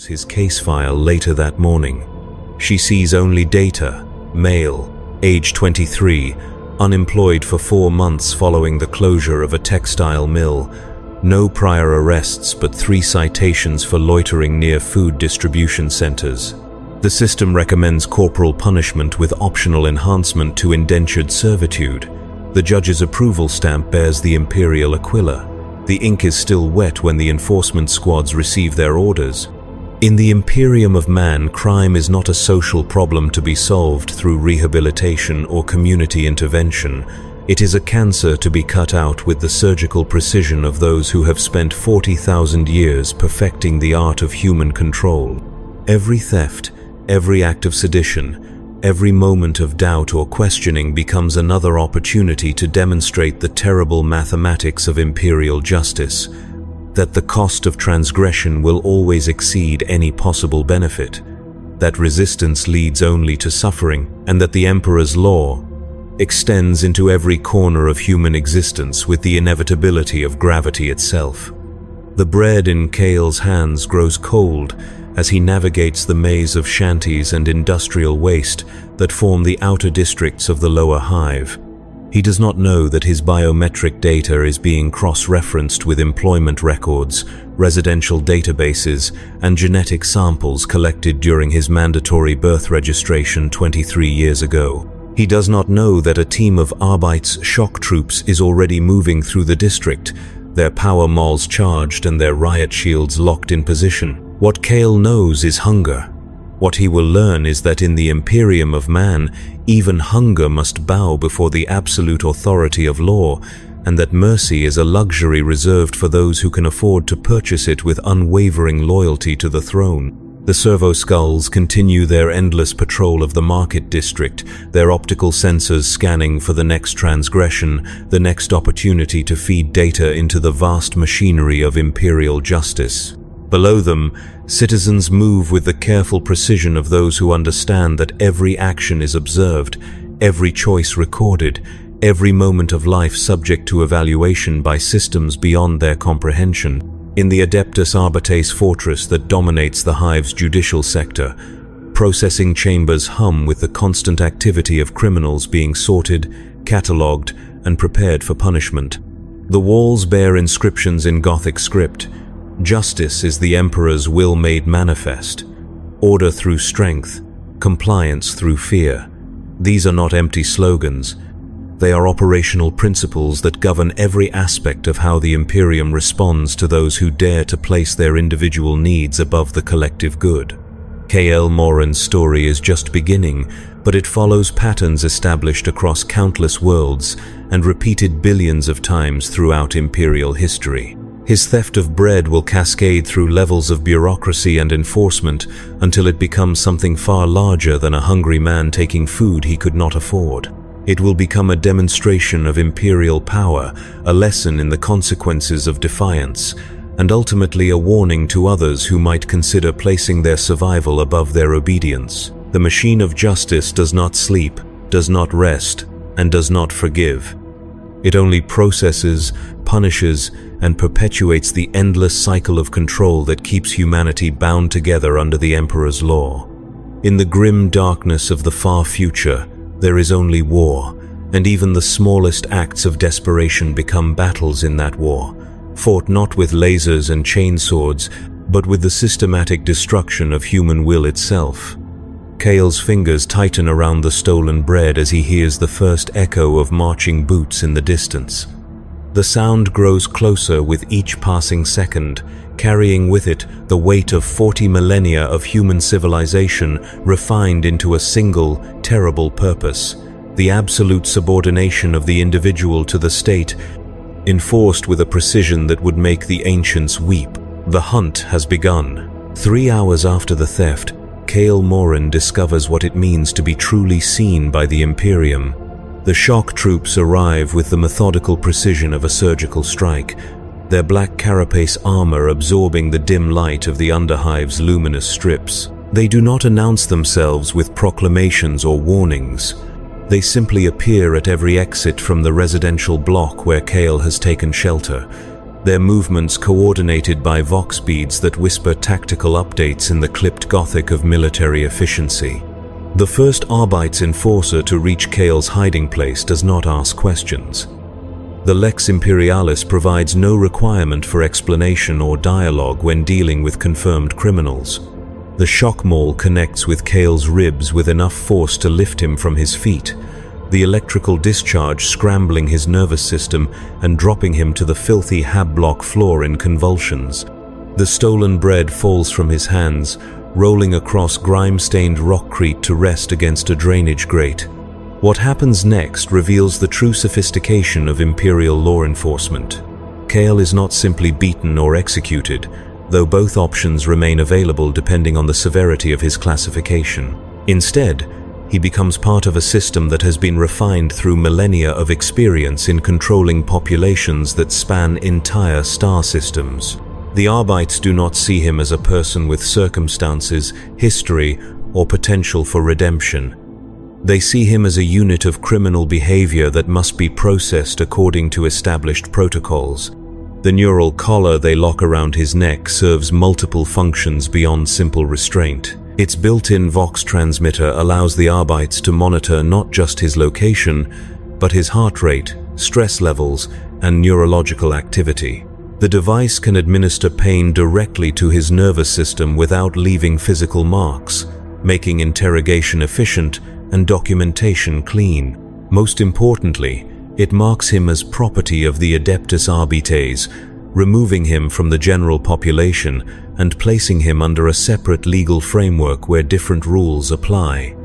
his case file later that morning. She sees only data: male, age 23, unemployed for 4 months following the closure of a textile mill. No prior arrests, but 3 citations for loitering near food distribution centers. The system recommends corporal punishment with optional enhancement to indentured servitude. The judge's approval stamp bears the Imperial Aquila. The ink is still wet when the enforcement squads receive their orders. In the Imperium of Man, crime is not a social problem to be solved through rehabilitation or community intervention. It is a cancer to be cut out with the surgical precision of those who have spent 40,000 years perfecting the art of human control. Every theft, every act of sedition, every moment of doubt or questioning becomes another opportunity to demonstrate the terrible mathematics of imperial justice, that the cost of transgression will always exceed any possible benefit, that resistance leads only to suffering, and that the Emperor's law extends into every corner of human existence with the inevitability of gravity itself. The bread in Cale's hands grows cold as he navigates the maze of shanties and industrial waste that form the outer districts of the lower hive. He does not know that his biometric data is being cross-referenced with employment records, residential databases, and genetic samples collected during his mandatory birth registration 23 years ago. He does not know that a team of Arbites shock troops is already moving through the district, their power mauls charged and their riot shields locked in position. What Cale knows is hunger. What he will learn is that in the Imperium of Man, even hunger must bow before the absolute authority of law, and that mercy is a luxury reserved for those who can afford to purchase it with unwavering loyalty to the throne. The servo skulls continue their endless patrol of the market district, their optical sensors scanning for the next transgression, the next opportunity to feed data into the vast machinery of imperial justice. Below them, citizens move with the careful precision of those who understand that every action is observed, every choice recorded, every moment of life subject to evaluation by systems beyond their comprehension. In the Adeptus Arbites fortress that dominates the hive's judicial sector, processing chambers hum with the constant activity of criminals being sorted, catalogued, and prepared for punishment. The walls bear inscriptions in Gothic script. Justice is the Emperor's will made manifest. Order through strength, compliance through fear. These are not empty slogans. They are operational principles that govern every aspect of how the Imperium responds to those who dare to place their individual needs above the collective good. K.L. Moran's story is just beginning, but it follows patterns established across countless worlds and repeated billions of times throughout Imperial history. His theft of bread will cascade through levels of bureaucracy and enforcement until it becomes something far larger than a hungry man taking food he could not afford. It will become a demonstration of imperial power, a lesson in the consequences of defiance, and ultimately a warning to others who might consider placing their survival above their obedience. The machine of justice does not sleep, does not rest, and does not forgive. It only processes, punishes, and perpetuates the endless cycle of control that keeps humanity bound together under the Emperor's law. In the grim darkness of the far future, there is only war, and even the smallest acts of desperation become battles in that war, fought not with lasers and chainswords, but with the systematic destruction of human will itself. Cale's fingers tighten around the stolen bread as he hears the first echo of marching boots in the distance. The sound grows closer with each passing second, carrying with it the weight of 40 millennia of human civilization refined into a single, terrible purpose: the absolute subordination of the individual to the state, enforced with a precision that would make the ancients weep. The hunt has begun. 3 hours after the theft, Cale Moran discovers what it means to be truly seen by the Imperium. The shock troops arrive with the methodical precision of a surgical strike, their black carapace armor absorbing the dim light of the underhive's luminous strips. They do not announce themselves with proclamations or warnings. They simply appear at every exit from the residential block where Cale has taken shelter. their movements coordinated by vox beads that whisper tactical updates in the clipped Gothic of military efficiency. The first Arbites enforcer to reach Kale's hiding place does not ask questions. The Lex Imperialis provides no requirement for explanation or dialogue when dealing with confirmed criminals. The shock maul connects with Kale's ribs with enough force to lift him from his feet, the electrical discharge scrambling his nervous system and dropping him to the filthy hab-block floor in convulsions. The stolen bread falls from his hands, rolling across grime-stained rockcrete to rest against a drainage grate. What happens next reveals the true sophistication of Imperial law enforcement. Kale is not simply beaten or executed, though both options remain available depending on the severity of his classification. Instead, he becomes part of a system that has been refined through millennia of experience in controlling populations that span entire star systems. The Arbites do not see him as a person with circumstances, history, or potential for redemption. They see him as a unit of criminal behavior that must be processed according to established protocols. The neural collar they lock around his neck serves multiple functions beyond simple restraint. Its built-in Vox transmitter allows the Arbites to monitor not just his location, but his heart rate, stress levels, and neurological activity. The device can administer pain directly to his nervous system without leaving physical marks, making interrogation efficient and documentation clean. Most importantly, it marks him as property of the Adeptus Arbites, removing him from the general population and placing him under a separate legal framework where different rules apply.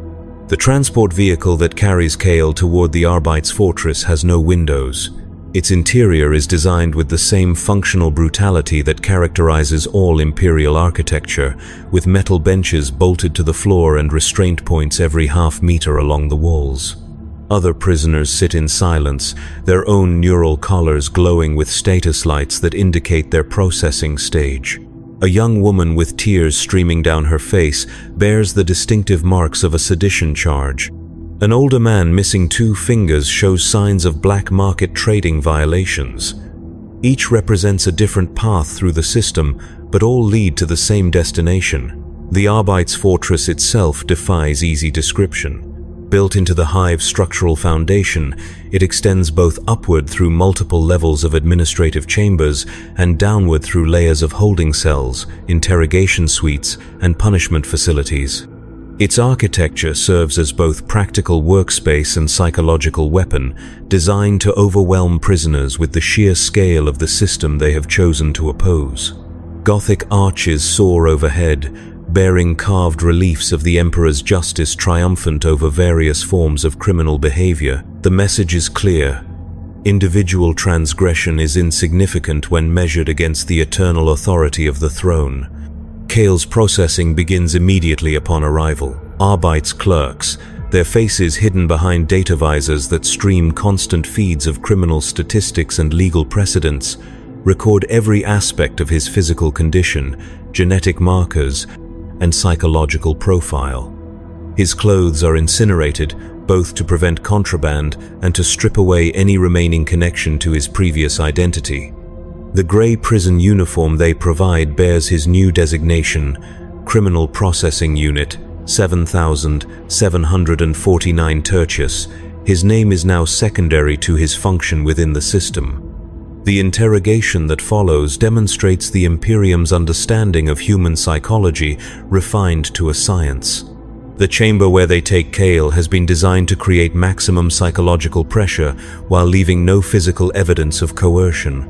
The transport vehicle that carries Kale toward the Arbites' fortress has no windows. Its interior is designed with the same functional brutality that characterizes all Imperial architecture, with metal benches bolted to the floor and restraint points every half-meter along the walls. Other prisoners sit in silence, their own neural collars glowing with status lights that indicate their processing stage. A young woman with tears streaming down her face bears the distinctive marks of a sedition charge. An older man missing 2 fingers shows signs of black market trading violations. Each represents a different path through the system, but all lead to the same destination. The Arbites' fortress itself defies easy description. Built into the hive structural foundation, it extends both upward through multiple levels of administrative chambers and downward through layers of holding cells, interrogation suites, and punishment facilities. Its architecture serves as both practical workspace and psychological weapon, designed to overwhelm prisoners with the sheer scale of the system they have chosen to oppose. Gothic arches soar overhead, bearing carved reliefs of the Emperor's justice triumphant over various forms of criminal behavior. The message is clear. Individual transgression is insignificant when measured against the eternal authority of the throne. Kale's processing begins immediately upon arrival. Arbites' clerks, their faces hidden behind data visors that stream constant feeds of criminal statistics and legal precedents, record every aspect of his physical condition, genetic markers, and psychological profile. His clothes are incinerated, both to prevent contraband and to strip away any remaining connection to his previous identity. The grey prison uniform they provide bears his new designation, Criminal Processing Unit 7749 Tertius. His name is now secondary to his function within the system. The interrogation that follows demonstrates the Imperium's understanding of human psychology refined to a science. The chamber where they take Kale has been designed to create maximum psychological pressure while leaving no physical evidence of coercion.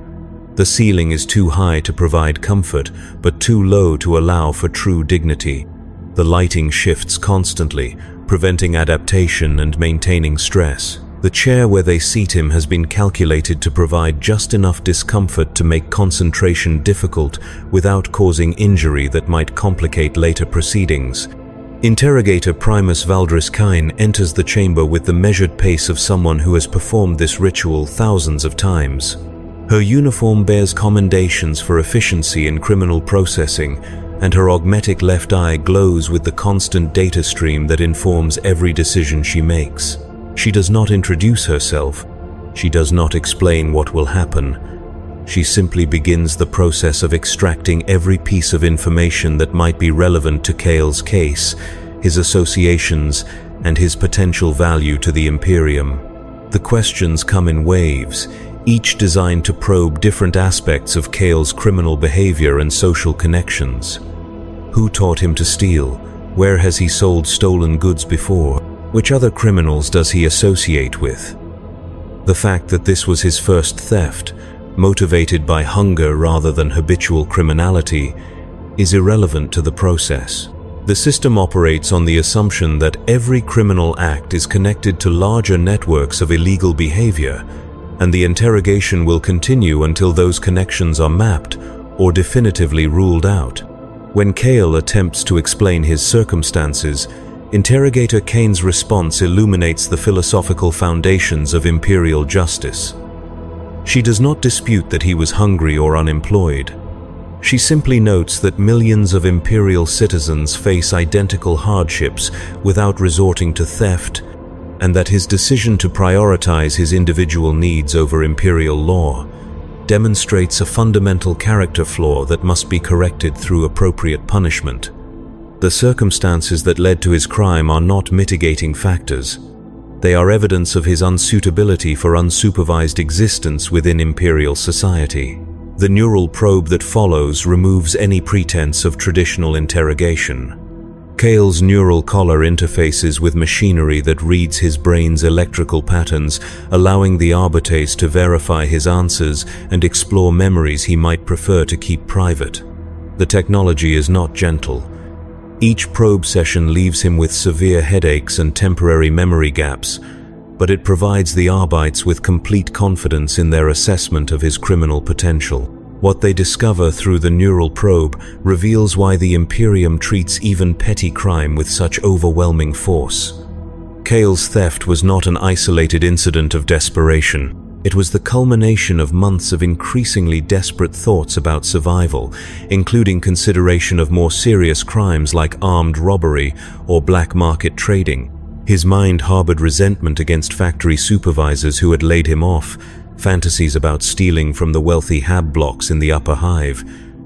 The ceiling is too high to provide comfort, but too low to allow for true dignity. The lighting shifts constantly, preventing adaptation and maintaining stress. The chair where they seat him has been calculated to provide just enough discomfort to make concentration difficult without causing injury that might complicate later proceedings. Interrogator Primus Valdris Kine enters the chamber with the measured pace of someone who has performed this ritual thousands of times. Her uniform bears commendations for efficiency in criminal processing, and her augmetic left eye glows with the constant data stream that informs every decision she makes. She does not introduce herself. She does not explain what will happen. she simply begins the process of extracting every piece of information that might be relevant to Cale's case, his associations, and his potential value to the Imperium. The questions come in waves, each designed to probe different aspects of Cale's criminal behavior and social connections. Who taught him to steal? Where has he sold stolen goods before? Which other criminals does he associate with? The fact that this was his first theft, motivated by hunger rather than habitual criminality, is irrelevant to the process. The system operates on the assumption that every criminal act is connected to larger networks of illegal behavior, and the interrogation will continue until those connections are mapped or definitively ruled out. When Cale attempts to explain his circumstances, Interrogator Kane's response illuminates the philosophical foundations of imperial justice. She does not dispute that he was hungry or unemployed. She simply notes that millions of imperial citizens face identical hardships without resorting to theft, and that his decision to prioritize his individual needs over imperial law demonstrates a fundamental character flaw that must be corrected through appropriate punishment. The circumstances that led to his crime are not mitigating factors. They are evidence of his unsuitability for unsupervised existence within imperial society. The neural probe that follows removes any pretense of traditional interrogation. Cale's neural collar interfaces with machinery that reads his brain's electrical patterns, allowing the Arbites to verify his answers and explore memories he might prefer to keep private. The technology is not gentle. Each probe session leaves him with severe headaches and temporary memory gaps, but it provides the Arbites with complete confidence in their assessment of his criminal potential. What they discover through the neural probe reveals why the Imperium treats even petty crime with such overwhelming force. Cale's theft was not an isolated incident of desperation. It was the culmination of months of increasingly desperate thoughts about survival, including consideration of more serious crimes like armed robbery or black market trading. His mind harbored resentment against factory supervisors who had laid him off, fantasies about stealing from the wealthy hab blocks in the upper hive,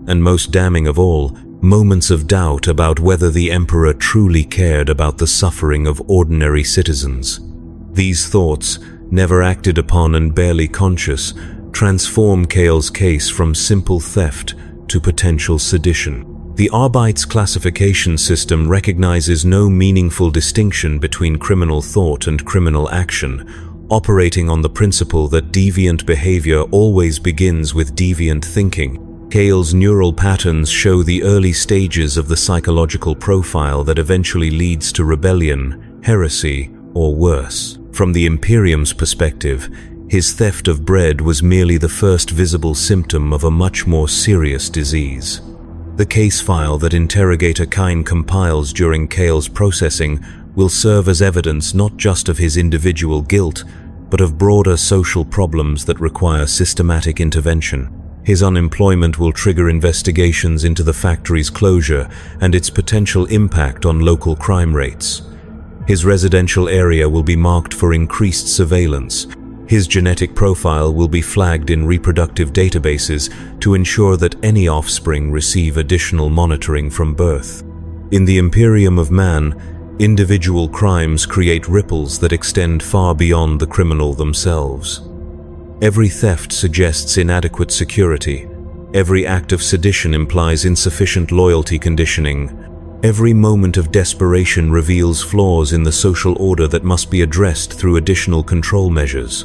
and most damning of all, moments of doubt about whether the Emperor truly cared about the suffering of ordinary citizens. These thoughts, never acted upon and barely conscious, transform Cale's case from simple theft to potential sedition. The Arbites classification system recognizes no meaningful distinction between criminal thought and criminal action, operating on the principle that deviant behavior always begins with deviant thinking. Cale's neural patterns show the early stages of the psychological profile that eventually leads to rebellion, heresy, or worse. From the Imperium's perspective, his theft of bread was merely the first visible symptom of a much more serious disease. The case file that Interrogator Kane compiles during Cale's processing will serve as evidence not just of his individual guilt, but of broader social problems that require systematic intervention. His unemployment will trigger investigations into the factory's closure and its potential impact on local crime rates. His residential area will be marked for increased surveillance. His genetic profile will be flagged in reproductive databases to ensure that any offspring receive additional monitoring from birth. In the Imperium of Man, individual crimes create ripples that extend far beyond the criminal themselves. Every theft suggests inadequate security. Every act of sedition implies insufficient loyalty conditioning. Every moment of desperation reveals flaws in the social order that must be addressed through additional control measures.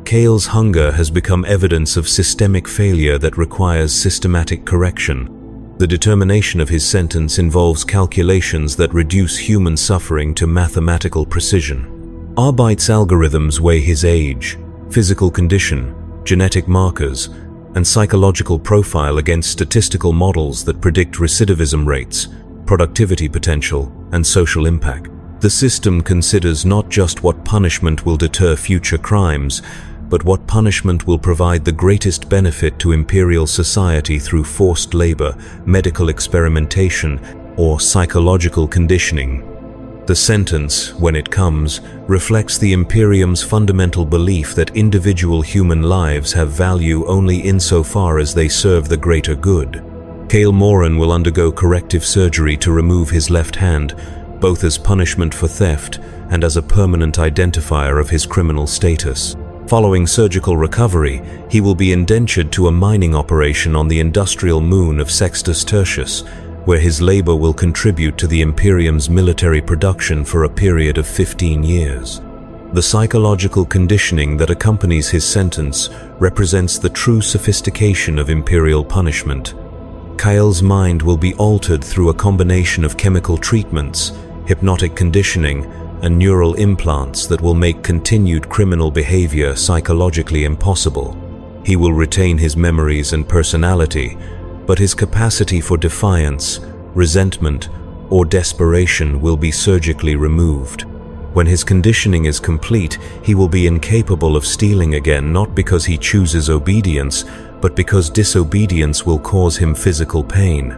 Cale's hunger has become evidence of systemic failure that requires systematic correction. The determination of his sentence involves calculations that reduce human suffering to mathematical precision. Arbites algorithms weigh his age, physical condition, genetic markers, and psychological profile against statistical models that predict recidivism rates, productivity potential, and social impact. The system considers not just what punishment will deter future crimes, but what punishment will provide the greatest benefit to imperial society through forced labor, medical experimentation, or psychological conditioning. The sentence, when it comes, reflects the Imperium's fundamental belief that individual human lives have value only insofar as they serve the greater good. Kael Moran will undergo corrective surgery to remove his left hand, both as punishment for theft and as a permanent identifier of his criminal status. Following surgical recovery, he will be indentured to a mining operation on the industrial moon of Sextus Tertius, where his labor will contribute to the Imperium's military production for a period of 15 years. The psychological conditioning that accompanies his sentence represents the true sophistication of Imperial punishment. Kael's mind will be altered through a combination of chemical treatments, hypnotic conditioning, and neural implants that will make continued criminal behavior psychologically impossible. He will retain his memories and personality, but his capacity for defiance, resentment, or desperation will be surgically removed. When his conditioning is complete, he will be incapable of stealing again, not because he chooses obedience, but because disobedience will cause him physical pain.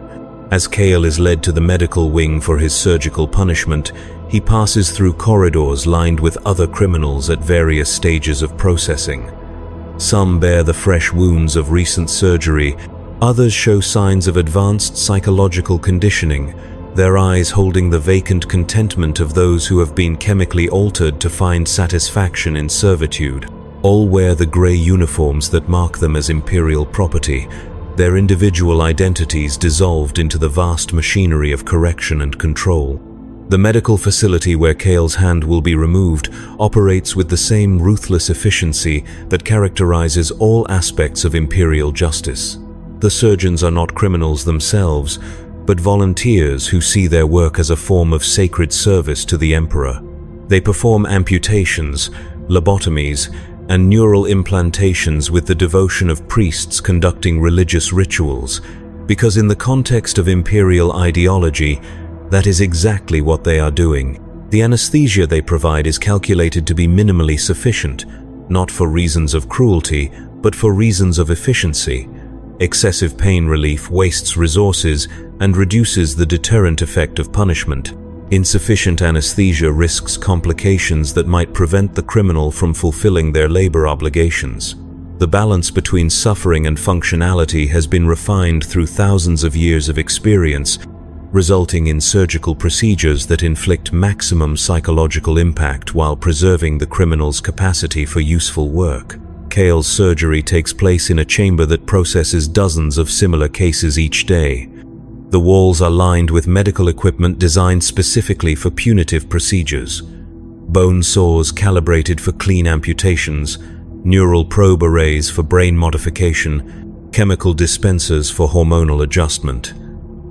As Kael is led to the medical wing for his surgical punishment, he passes through corridors lined with other criminals at various stages of processing. Some bear the fresh wounds of recent surgery, others show signs of advanced psychological conditioning, their eyes holding the vacant contentment of those who have been chemically altered to find satisfaction in servitude. All wear the grey uniforms that mark them as Imperial property, their individual identities dissolved into the vast machinery of correction and control. The medical facility where Kael's hand will be removed operates with the same ruthless efficiency that characterizes all aspects of Imperial justice. The surgeons are not criminals themselves, but volunteers who see their work as a form of sacred service to the Emperor. They perform amputations, lobotomies, and neural implantations with the devotion of priests conducting religious rituals, because in the context of Imperial ideology, that is exactly what they are doing. The anesthesia they provide is calculated to be minimally sufficient, not for reasons of cruelty, but for reasons of efficiency. Excessive pain relief wastes resources and reduces the deterrent effect of punishment. Insufficient anesthesia risks complications that might prevent the criminal from fulfilling their labor obligations. The balance between suffering and functionality has been refined through thousands of years of experience, resulting in surgical procedures that inflict maximum psychological impact while preserving the criminal's capacity for useful work. Kael's surgery takes place in a chamber that processes dozens of similar cases each day. The walls are lined with medical equipment designed specifically for punitive procedures. Bone saws calibrated for clean amputations, neural probe arrays for brain modification, chemical dispensers for hormonal adjustment.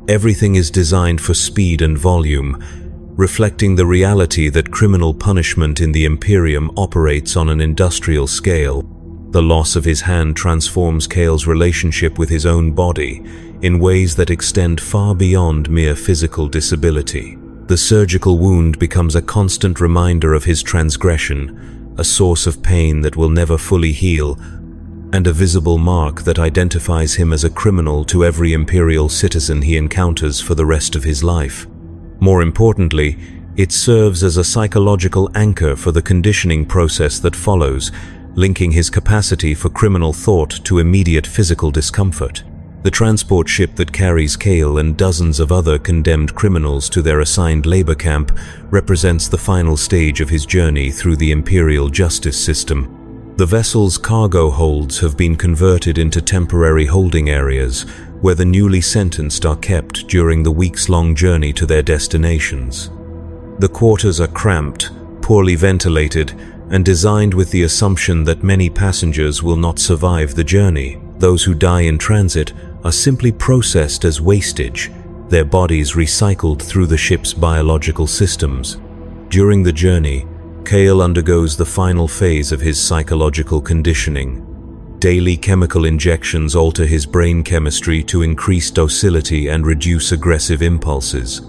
Everything is designed for speed and volume, reflecting the reality that criminal punishment in the Imperium operates on an industrial scale. The loss of his hand transforms Kael's relationship with his own body in ways that extend far beyond mere physical disability. The surgical wound becomes a constant reminder of his transgression, a source of pain that will never fully heal, and a visible mark that identifies him as a criminal to every Imperial citizen he encounters for the rest of his life. More importantly, it serves as a psychological anchor for the conditioning process that follows, linking his capacity for criminal thought to immediate physical discomfort. The transport ship that carries Kael and dozens of other condemned criminals to their assigned labor camp represents the final stage of his journey through the Imperial justice system. The vessel's cargo holds have been converted into temporary holding areas where the newly sentenced are kept during the weeks-long journey to their destinations. The quarters are cramped, poorly ventilated, and designed with the assumption that many passengers will not survive the journey. Those who die in transit are simply processed as wastage, their bodies recycled through the ship's biological systems. During the journey, Kael undergoes the final phase of his psychological conditioning. Daily chemical injections alter his brain chemistry to increase docility and reduce aggressive impulses.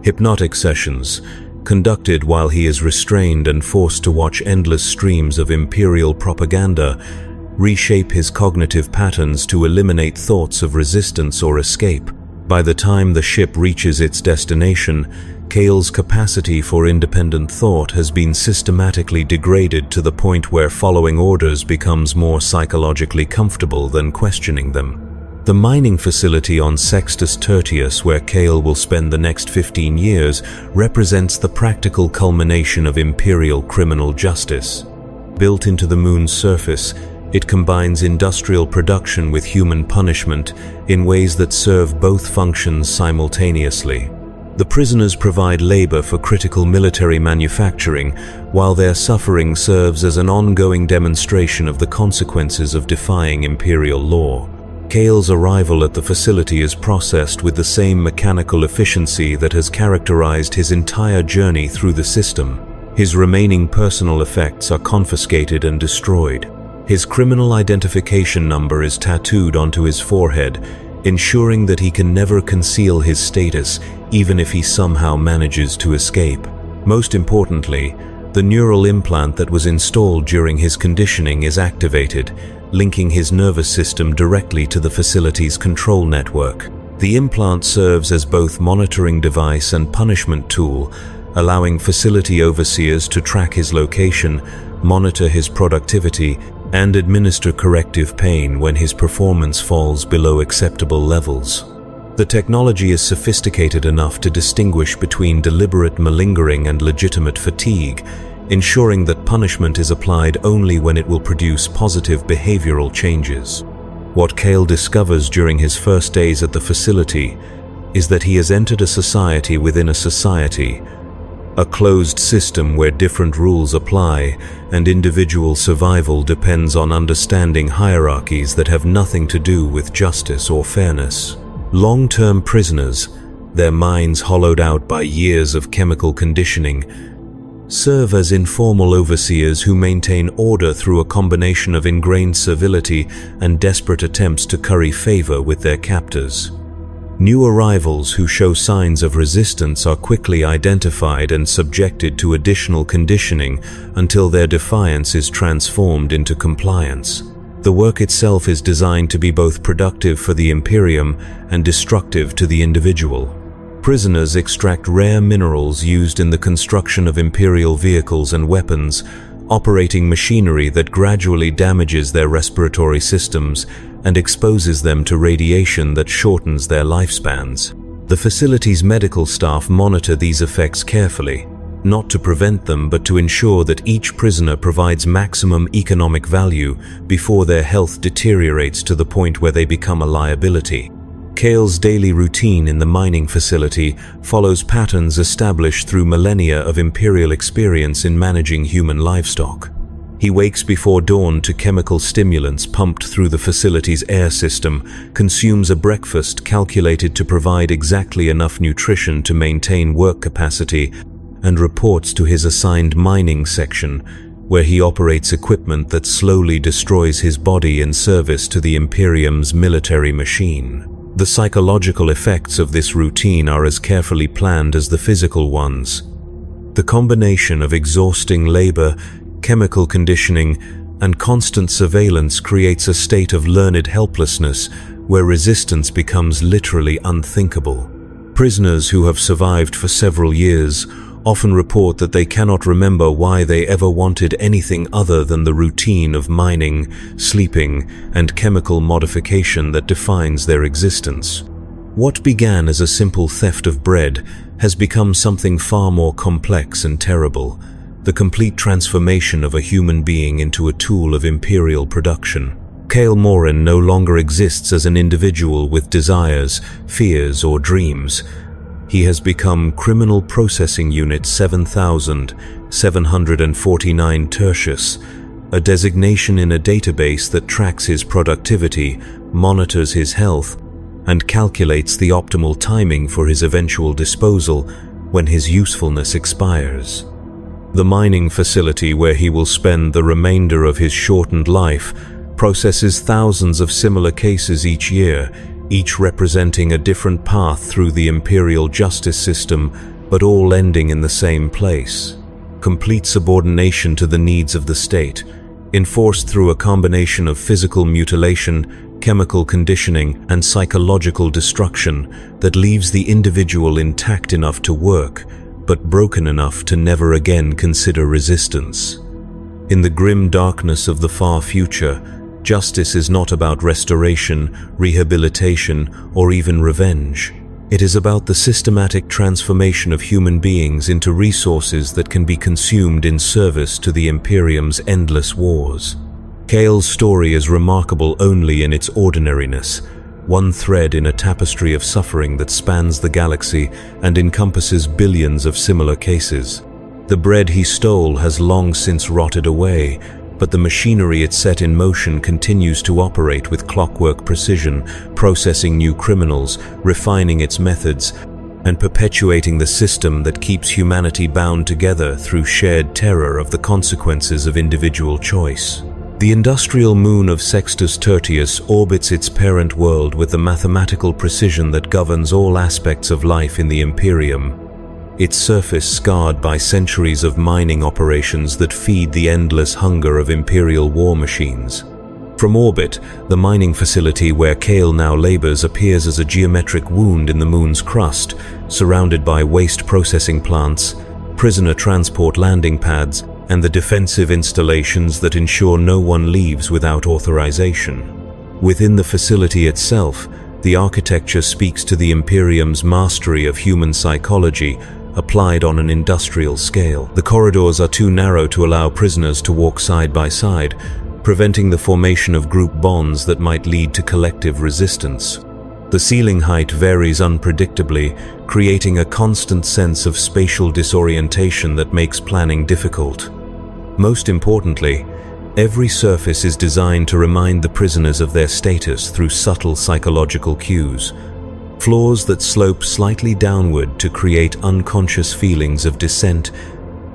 Hypnotic sessions, conducted while he is restrained and forced to watch endless streams of Imperial propaganda, reshape his cognitive patterns to eliminate thoughts of resistance or escape. By the time the ship reaches its destination, Kale's capacity for independent thought has been systematically degraded to the point where following orders becomes more psychologically comfortable than questioning them. The mining facility on Sextus Tertius, where Kale will spend the next 15 years, represents the practical culmination of Imperial criminal justice. Built into the moon's surface, it combines industrial production with human punishment in ways that serve both functions simultaneously. The prisoners provide labor for critical military manufacturing, while their suffering serves as an ongoing demonstration of the consequences of defying Imperial law. Kale's arrival at the facility is processed with the same mechanical efficiency that has characterized his entire journey through the system. His remaining personal effects are confiscated and destroyed. His criminal identification number is tattooed onto his forehead, ensuring that he can never conceal his status even if he somehow manages to escape. Most importantly, the neural implant that was installed during his conditioning is activated, linking his nervous system directly to the facility's control network. The implant serves as both monitoring device and punishment tool, allowing facility overseers to track his location, monitor his productivity, and administer corrective pain when his performance falls below acceptable levels. The technology is sophisticated enough to distinguish between deliberate malingering and legitimate fatigue, ensuring that punishment is applied only when it will produce positive behavioral changes. What Kale discovers during his first days at the facility is that he has entered a society within a society, a closed system where different rules apply and individual survival depends on understanding hierarchies that have nothing to do with justice or fairness. Long-term prisoners, their minds hollowed out by years of chemical conditioning, serve as informal overseers who maintain order through a combination of ingrained servility and desperate attempts to curry favor with their captors. New arrivals who show signs of resistance are quickly identified and subjected to additional conditioning until their defiance is transformed into compliance. The work itself is designed to be both productive for the Imperium and destructive to the individual. Prisoners extract rare minerals used in the construction of Imperial vehicles and weapons, operating machinery that gradually damages their respiratory systems and exposes them to radiation that shortens their lifespans. The facility's medical staff monitor these effects carefully, not to prevent them but to ensure that each prisoner provides maximum economic value before their health deteriorates to the point where they become a liability. Kale's daily routine in the mining facility follows patterns established through millennia of Imperial experience in managing human livestock. He wakes before dawn to chemical stimulants pumped through the facility's air system, consumes a breakfast calculated to provide exactly enough nutrition to maintain work capacity, and reports to his assigned mining section, where he operates equipment that slowly destroys his body in service to the Imperium's military machine. The psychological effects of this routine are as carefully planned as the physical ones. The combination of exhausting labor, chemical conditioning, and constant surveillance creates a state of learned helplessness where resistance becomes literally unthinkable. Prisoners who have survived for several years often report that they cannot remember why they ever wanted anything other than the routine of mining, sleeping, and chemical modification that defines their existence. What began as a simple theft of bread has become something far more complex and terrible, the complete transformation of a human being into a tool of Imperial production. Kale Morin no longer exists as an individual with desires, fears, or dreams. He has become Criminal Processing Unit 7749 Tertius, a designation in a database that tracks his productivity, monitors his health, and calculates the optimal timing for his eventual disposal when his usefulness expires. The mining facility where he will spend the remainder of his shortened life processes thousands of similar cases each year, each representing a different path through the Imperial justice system, but all ending in the same place. Complete subordination to the needs of the state, enforced through a combination of physical mutilation, chemical conditioning, and psychological destruction that leaves the individual intact enough to work, but broken enough to never again consider resistance. In the grim darkness of the far future, justice is not about restoration, rehabilitation, or even revenge. It is about the systematic transformation of human beings into resources that can be consumed in service to the Imperium's endless wars. Kale's story is remarkable only in its ordinariness, one thread in a tapestry of suffering that spans the galaxy and encompasses billions of similar cases. The bread he stole has long since rotted away, but the machinery it set in motion continues to operate with clockwork precision, processing new criminals, refining its methods, and perpetuating the system that keeps humanity bound together through shared terror of the consequences of individual choice. The industrial moon of Sextus Tertius orbits its parent world with the mathematical precision that governs all aspects of life in the Imperium, its surface scarred by centuries of mining operations that feed the endless hunger of Imperial war machines. From orbit, the mining facility where Kale now labors appears as a geometric wound in the moon's crust, surrounded by waste processing plants, prisoner transport landing pads, and the defensive installations that ensure no one leaves without authorization. Within the facility itself, the architecture speaks to the Imperium's mastery of human psychology, applied on an industrial scale. The corridors are too narrow to allow prisoners to walk side by side, preventing the formation of group bonds that might lead to collective resistance. The ceiling height varies unpredictably, creating a constant sense of spatial disorientation that makes planning difficult. Most importantly, every surface is designed to remind the prisoners of their status through subtle psychological cues. Floors that slope slightly downward to create unconscious feelings of descent,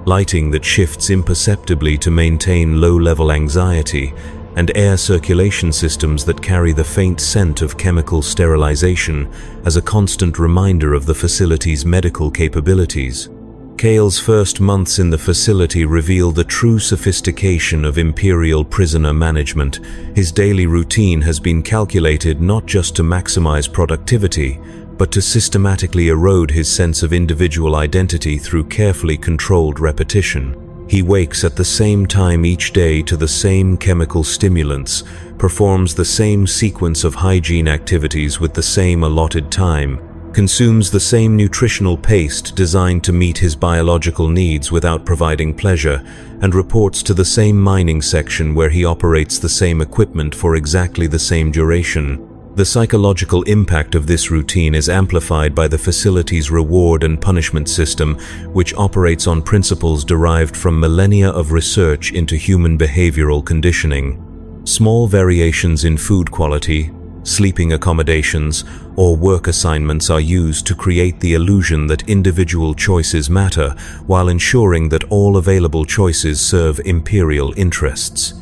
lighting that shifts imperceptibly to maintain low-level anxiety, and air circulation systems that carry the faint scent of chemical sterilization as a constant reminder of the facility's medical capabilities. Kale's first months in the facility reveal the true sophistication of Imperial prisoner management. His daily routine has been calculated not just to maximize productivity, but to systematically erode his sense of individual identity through carefully controlled repetition. He wakes at the same time each day to the same chemical stimulants, performs the same sequence of hygiene activities with the same allotted time, consumes the same nutritional paste designed to meet his biological needs without providing pleasure, and reports to the same mining section where he operates the same equipment for exactly the same duration. The psychological impact of this routine is amplified by the facility's reward and punishment system, which operates on principles derived from millennia of research into human behavioral conditioning. Small variations in food quality, sleeping accommodations, or work assignments are used to create the illusion that individual choices matter, while ensuring that all available choices serve Imperial interests.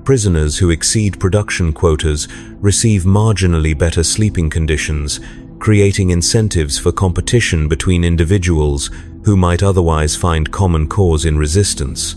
Prisoners who exceed production quotas receive marginally better sleeping conditions, creating incentives for competition between individuals who might otherwise find common cause in resistance.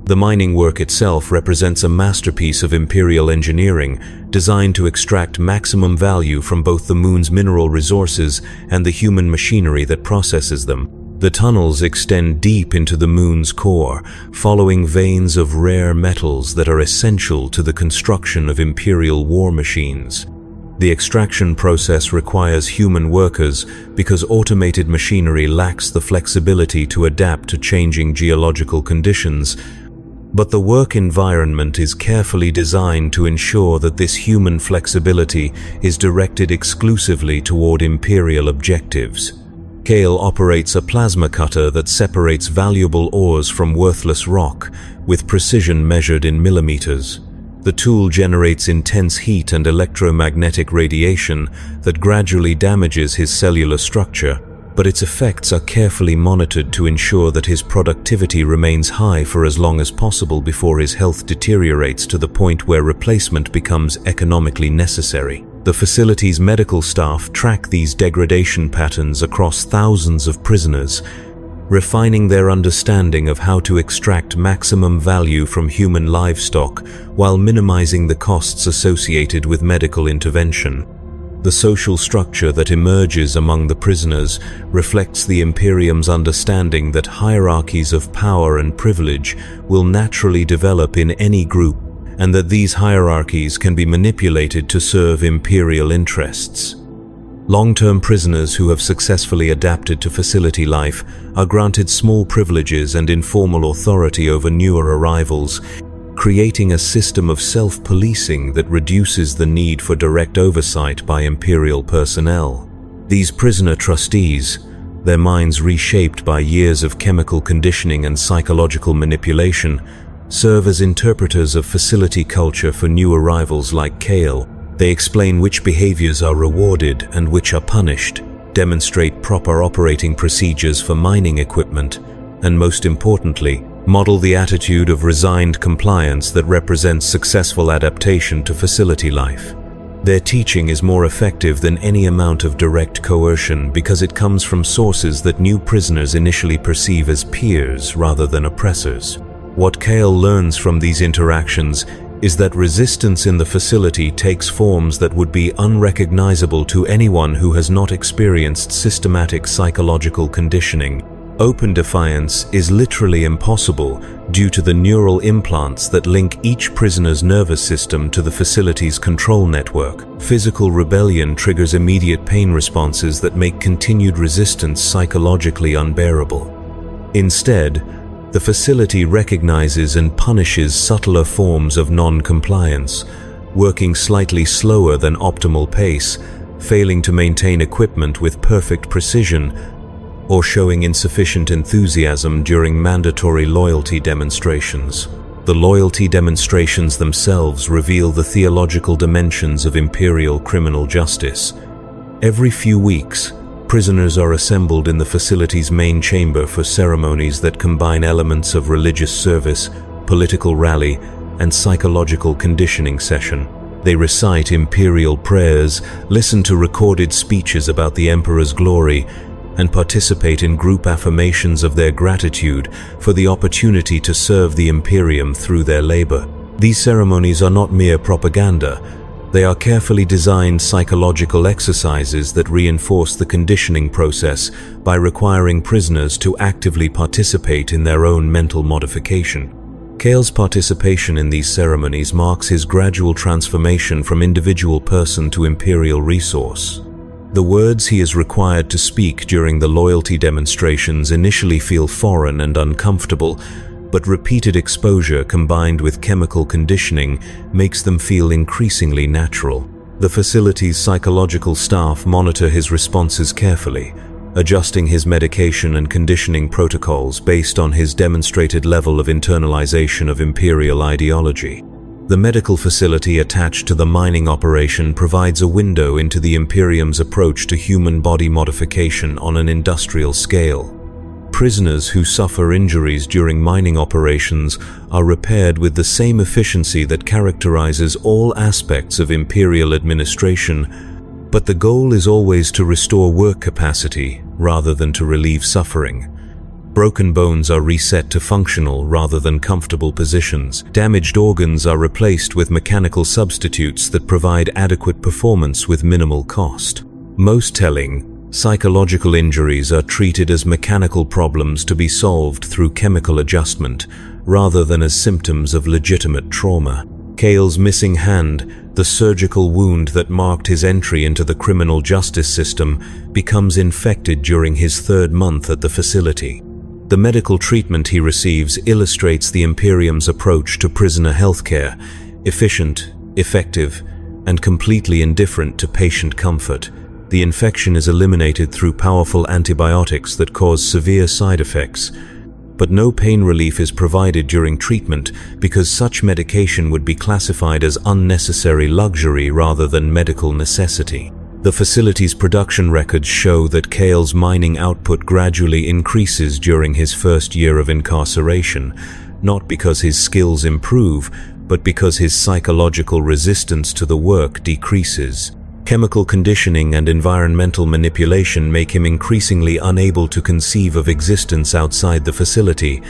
The mining work itself represents a masterpiece of Imperial engineering, designed to extract maximum value from both the moon's mineral resources and the human machinery that processes them. The tunnels extend deep into the moon's core, following veins of rare metals that are essential to the construction of Imperial war machines. The extraction process requires human workers because automated machinery lacks the flexibility to adapt to changing geological conditions, but the work environment is carefully designed to ensure that this human flexibility is directed exclusively toward Imperial objectives. Kale operates a plasma cutter that separates valuable ores from worthless rock, with precision measured in millimeters. The tool generates intense heat and electromagnetic radiation that gradually damages his cellular structure, but its effects are carefully monitored to ensure that his productivity remains high for as long as possible before his health deteriorates to the point where replacement becomes economically necessary. The facility's medical staff track these degradation patterns across thousands of prisoners, refining their understanding of how to extract maximum value from human livestock while minimizing the costs associated with medical intervention. The social structure that emerges among the prisoners reflects the Imperium's understanding that hierarchies of power and privilege will naturally develop in any group, and that these hierarchies can be manipulated to serve Imperial interests. Long-term prisoners who have successfully adapted to facility life are granted small privileges and informal authority over newer arrivals, creating a system of self-policing that reduces the need for direct oversight by Imperial personnel. These prisoner trustees, their minds reshaped by years of chemical conditioning and psychological manipulation, serve as interpreters of facility culture for new arrivals like Kale. They explain which behaviors are rewarded and which are punished, demonstrate proper operating procedures for mining equipment, and most importantly, model the attitude of resigned compliance that represents successful adaptation to facility life. Their teaching is more effective than any amount of direct coercion because it comes from sources that new prisoners initially perceive as peers rather than oppressors. What Kale learns from these interactions is that resistance in the facility takes forms that would be unrecognizable to anyone who has not experienced systematic psychological conditioning. Open defiance is literally impossible due to the neural implants that link each prisoner's nervous system to the facility's control network. Physical rebellion triggers immediate pain responses that make continued resistance psychologically unbearable. Instead, the facility recognizes and punishes subtler forms of non-compliance, working slightly slower than optimal pace, failing to maintain equipment with perfect precision, or showing insufficient enthusiasm during mandatory loyalty demonstrations. The loyalty demonstrations themselves reveal the theological dimensions of Imperial criminal justice. Every few weeks, prisoners are assembled in the facility's main chamber for ceremonies that combine elements of religious service, political rally, and psychological conditioning session. They recite Imperial prayers, listen to recorded speeches about the Emperor's glory, and participate in group affirmations of their gratitude for the opportunity to serve the Imperium through their labor. These ceremonies are not mere propaganda. They are carefully designed psychological exercises that reinforce the conditioning process by requiring prisoners to actively participate in their own mental modification. Kale's participation in these ceremonies marks his gradual transformation from individual person to Imperial resource. The words he is required to speak during the loyalty demonstrations initially feel foreign and uncomfortable, but repeated exposure combined with chemical conditioning makes them feel increasingly natural. The facility's psychological staff monitor his responses carefully, adjusting his medication and conditioning protocols based on his demonstrated level of internalization of Imperial ideology. The medical facility attached to the mining operation provides a window into the Imperium's approach to human body modification on an industrial scale. Prisoners who suffer injuries during mining operations are repaired with the same efficiency that characterizes all aspects of Imperial administration, but the goal is always to restore work capacity rather than to relieve suffering. Broken bones are reset to functional rather than comfortable positions. Damaged organs are replaced with mechanical substitutes that provide adequate performance with minimal cost. Most telling, psychological injuries are treated as mechanical problems to be solved through chemical adjustment, rather than as symptoms of legitimate trauma. Kale's missing hand, the surgical wound that marked his entry into the criminal justice system, becomes infected during his 3rd month at the facility. The medical treatment he receives illustrates the Imperium's approach to prisoner healthcare: efficient, effective, and completely indifferent to patient comfort. The infection is eliminated through powerful antibiotics that cause severe side effects, but no pain relief is provided during treatment because such medication would be classified as unnecessary luxury rather than medical necessity. The facility's production records show that Kale's mining output gradually increases during his first year of incarceration, not because his skills improve, but because his psychological resistance to the work decreases. Chemical conditioning and environmental manipulation make him increasingly unable to conceive of existence outside the facility,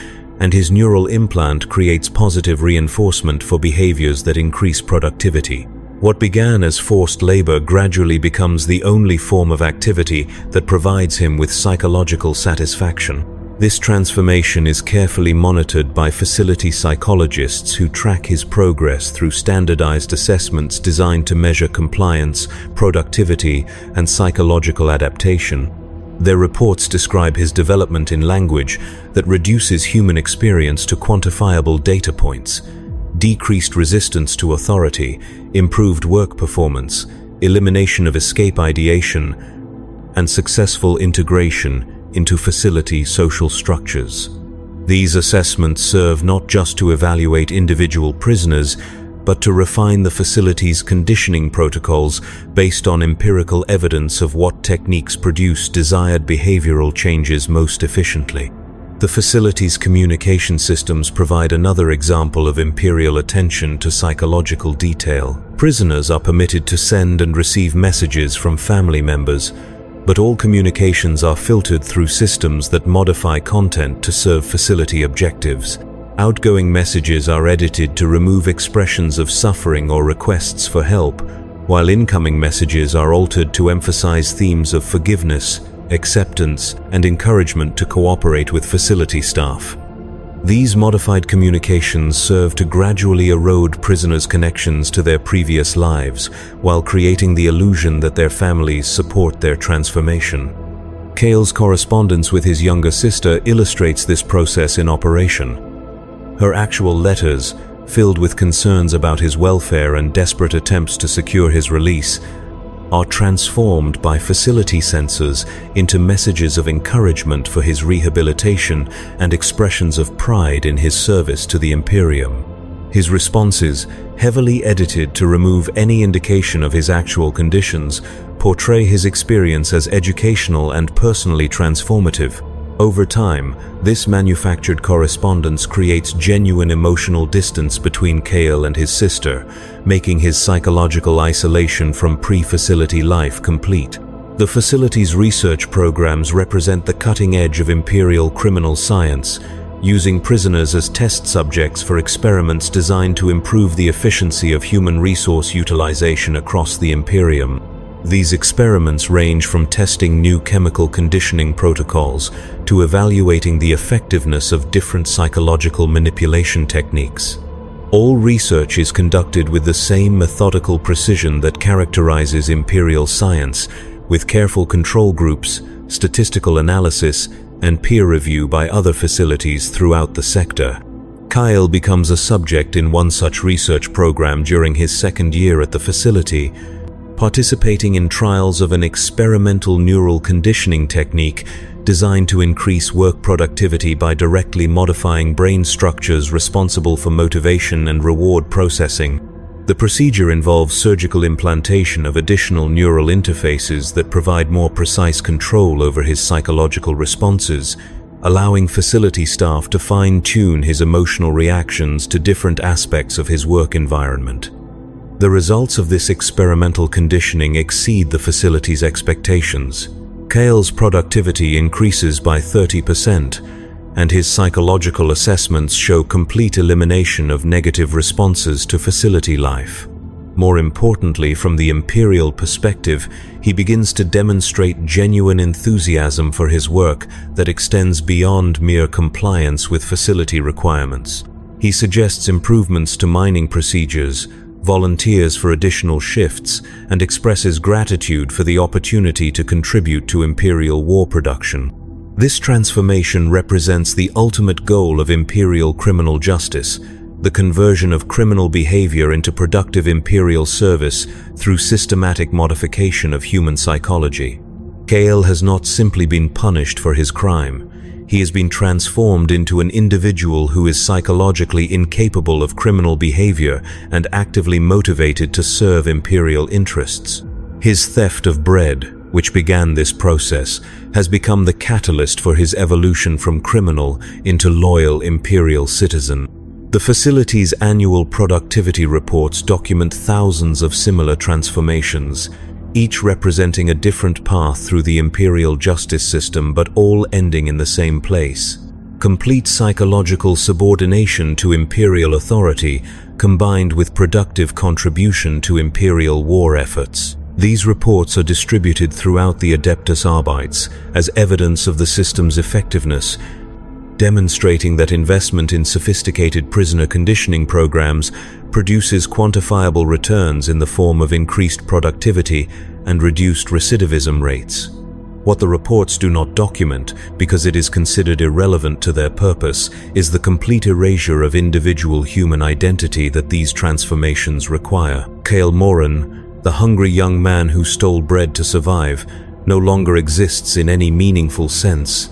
and his neural implant creates positive reinforcement for behaviors that increase productivity. What began as forced labor gradually becomes the only form of activity that provides him with psychological satisfaction. This transformation is carefully monitored by facility psychologists who track his progress through standardized assessments designed to measure compliance, productivity, and psychological adaptation. Their reports describe his development in language that reduces human experience to quantifiable data points, decreased resistance to authority, improved work performance, elimination of escape ideation, and successful integration into facility social structures. These assessments serve not just to evaluate individual prisoners, but to refine the facility's conditioning protocols based on empirical evidence of what techniques produce desired behavioral changes most efficiently. The facility's communication systems provide another example of Imperial attention to psychological detail. Prisoners are permitted to send and receive messages from family members, but all communications are filtered through systems that modify content to serve facility objectives. Outgoing messages are edited to remove expressions of suffering or requests for help, while incoming messages are altered to emphasize themes of forgiveness, acceptance, and encouragement to cooperate with facility staff. These modified communications serve to gradually erode prisoners' connections to their previous lives, while creating the illusion that their families support their transformation. Kale's correspondence with his younger sister illustrates this process in operation. Her actual letters, filled with concerns about his welfare and desperate attempts to secure his release, are transformed by facility censors into messages of encouragement for his rehabilitation and expressions of pride in his service to the Imperium. His responses, heavily edited to remove any indication of his actual conditions, portray his experience as educational and personally transformative. Over time, this manufactured correspondence creates genuine emotional distance between Kale and his sister, making his psychological isolation from pre-facility life complete. The facility's research programs represent the cutting edge of Imperial criminal science, using prisoners as test subjects for experiments designed to improve the efficiency of human resource utilization across the Imperium. These experiments range from testing new chemical conditioning protocols to evaluating the effectiveness of different psychological manipulation techniques. All research is conducted with the same methodical precision that characterizes Imperial science, with careful control groups, statistical analysis, and peer review by other facilities throughout the sector. Kyle becomes a subject in one such research program during his second year at the facility, participating in trials of an experimental neural conditioning technique designed to increase work productivity by directly modifying brain structures responsible for motivation and reward processing. The procedure involves surgical implantation of additional neural interfaces that provide more precise control over his psychological responses, allowing facility staff to fine-tune his emotional reactions to different aspects of his work environment. The results of this experimental conditioning exceed the facility's expectations. Kale's productivity increases by 30%, and his psychological assessments show complete elimination of negative responses to facility life. More importantly, from the Imperial perspective, he begins to demonstrate genuine enthusiasm for his work that extends beyond mere compliance with facility requirements. He suggests improvements to mining procedures, volunteers for additional shifts, and expresses gratitude for the opportunity to contribute to Imperial war production. This transformation represents the ultimate goal of Imperial criminal justice, the conversion of criminal behavior into productive Imperial service through systematic modification of human psychology. Kale has not simply been punished for his crime. He has been transformed into an individual who is psychologically incapable of criminal behavior and actively motivated to serve Imperial interests. His theft of bread, which began this process, has become the catalyst for his evolution from criminal into loyal Imperial citizen. The facility's annual productivity reports document thousands of similar transformations, each representing a different path through the Imperial justice system, but all ending in the same place. Complete psychological subordination to Imperial authority, combined with productive contribution to Imperial war efforts. These reports are distributed throughout the Adeptus Arbites as evidence of the system's effectiveness, demonstrating that investment in sophisticated prisoner conditioning programs produces quantifiable returns in the form of increased productivity and reduced recidivism rates. What the reports do not document, because it is considered irrelevant to their purpose, is the complete erasure of individual human identity that these transformations require. Kael Moran, the hungry young man who stole bread to survive, no longer exists in any meaningful sense.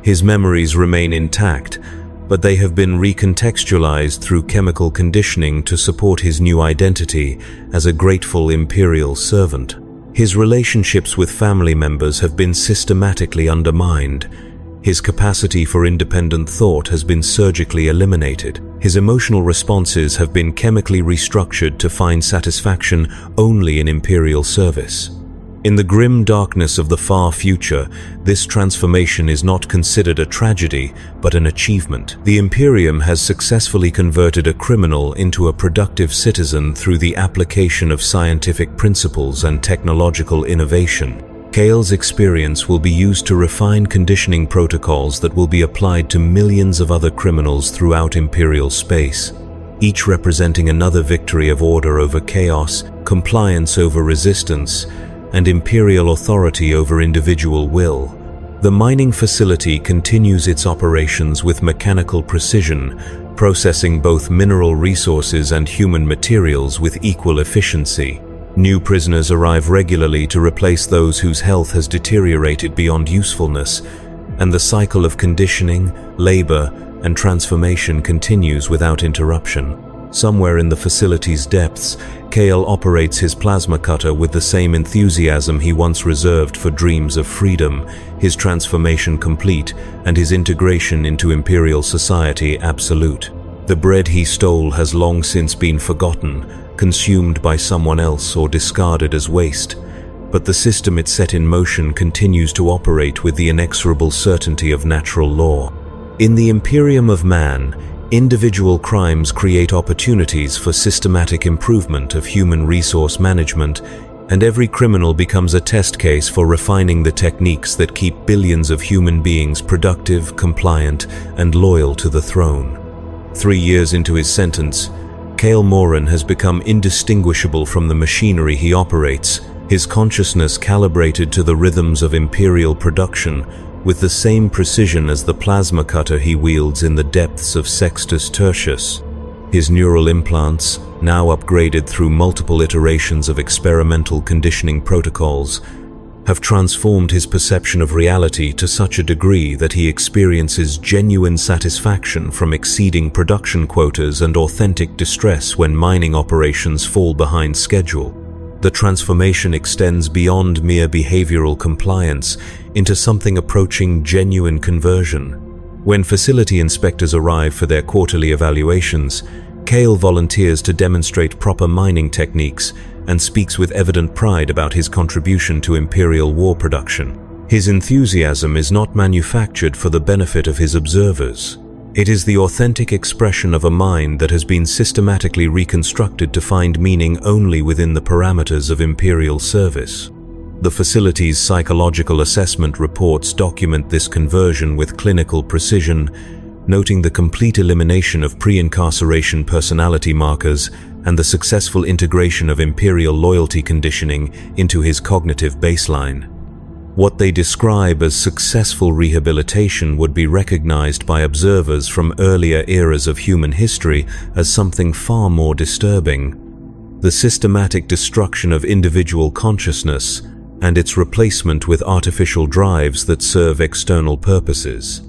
His memories remain intact, but they have been recontextualized through chemical conditioning to support his new identity as a grateful Imperial servant. His relationships with family members have been systematically undermined. His capacity for independent thought has been surgically eliminated. His emotional responses have been chemically restructured to find satisfaction only in Imperial service. In the grim darkness of the far future, this transformation is not considered a tragedy, but an achievement. The Imperium has successfully converted a criminal into a productive citizen through the application of scientific principles and technological innovation. Kael's experience will be used to refine conditioning protocols that will be applied to millions of other criminals throughout Imperial space, each representing another victory of order over chaos, compliance over resistance, and Imperial authority over individual will. The mining facility continues its operations with mechanical precision, processing both mineral resources and human materials with equal efficiency. New prisoners arrive regularly to replace those whose health has deteriorated beyond usefulness, and the cycle of conditioning, labor, and transformation continues without interruption. Somewhere in the facility's depths, Kael operates his plasma cutter with the same enthusiasm he once reserved for dreams of freedom, his transformation complete and his integration into Imperial society absolute. The bread he stole has long since been forgotten, consumed by someone else or discarded as waste, but the system it set in motion continues to operate with the inexorable certainty of natural law. In the Imperium of Man, individual crimes create opportunities for systematic improvement of human resource management, and every criminal becomes a test case for refining the techniques that keep billions of human beings productive, compliant, and loyal to the throne. 3 years into his sentence, Kael Moran has become indistinguishable from the machinery he operates, his consciousness calibrated to the rhythms of Imperial production, with the same precision as the plasma cutter he wields in the depths of Sextus Tertius. His neural implants, now upgraded through multiple iterations of experimental conditioning protocols, have transformed his perception of reality to such a degree that he experiences genuine satisfaction from exceeding production quotas and authentic distress when mining operations fall behind schedule. The transformation extends beyond mere behavioral compliance into something approaching genuine conversion. When facility inspectors arrive for their quarterly evaluations, Kael volunteers to demonstrate proper mining techniques and speaks with evident pride about his contribution to Imperial war production. His enthusiasm is not manufactured for the benefit of his observers. It is the authentic expression of a mind that has been systematically reconstructed to find meaning only within the parameters of Imperial service. The facility's psychological assessment reports document this conversion with clinical precision, noting the complete elimination of pre-incarceration personality markers and the successful integration of Imperial loyalty conditioning into his cognitive baseline. What they describe as successful rehabilitation would be recognized by observers from earlier eras of human history as something far more disturbing: the systematic destruction of individual consciousness and its replacement with artificial drives that serve external purposes.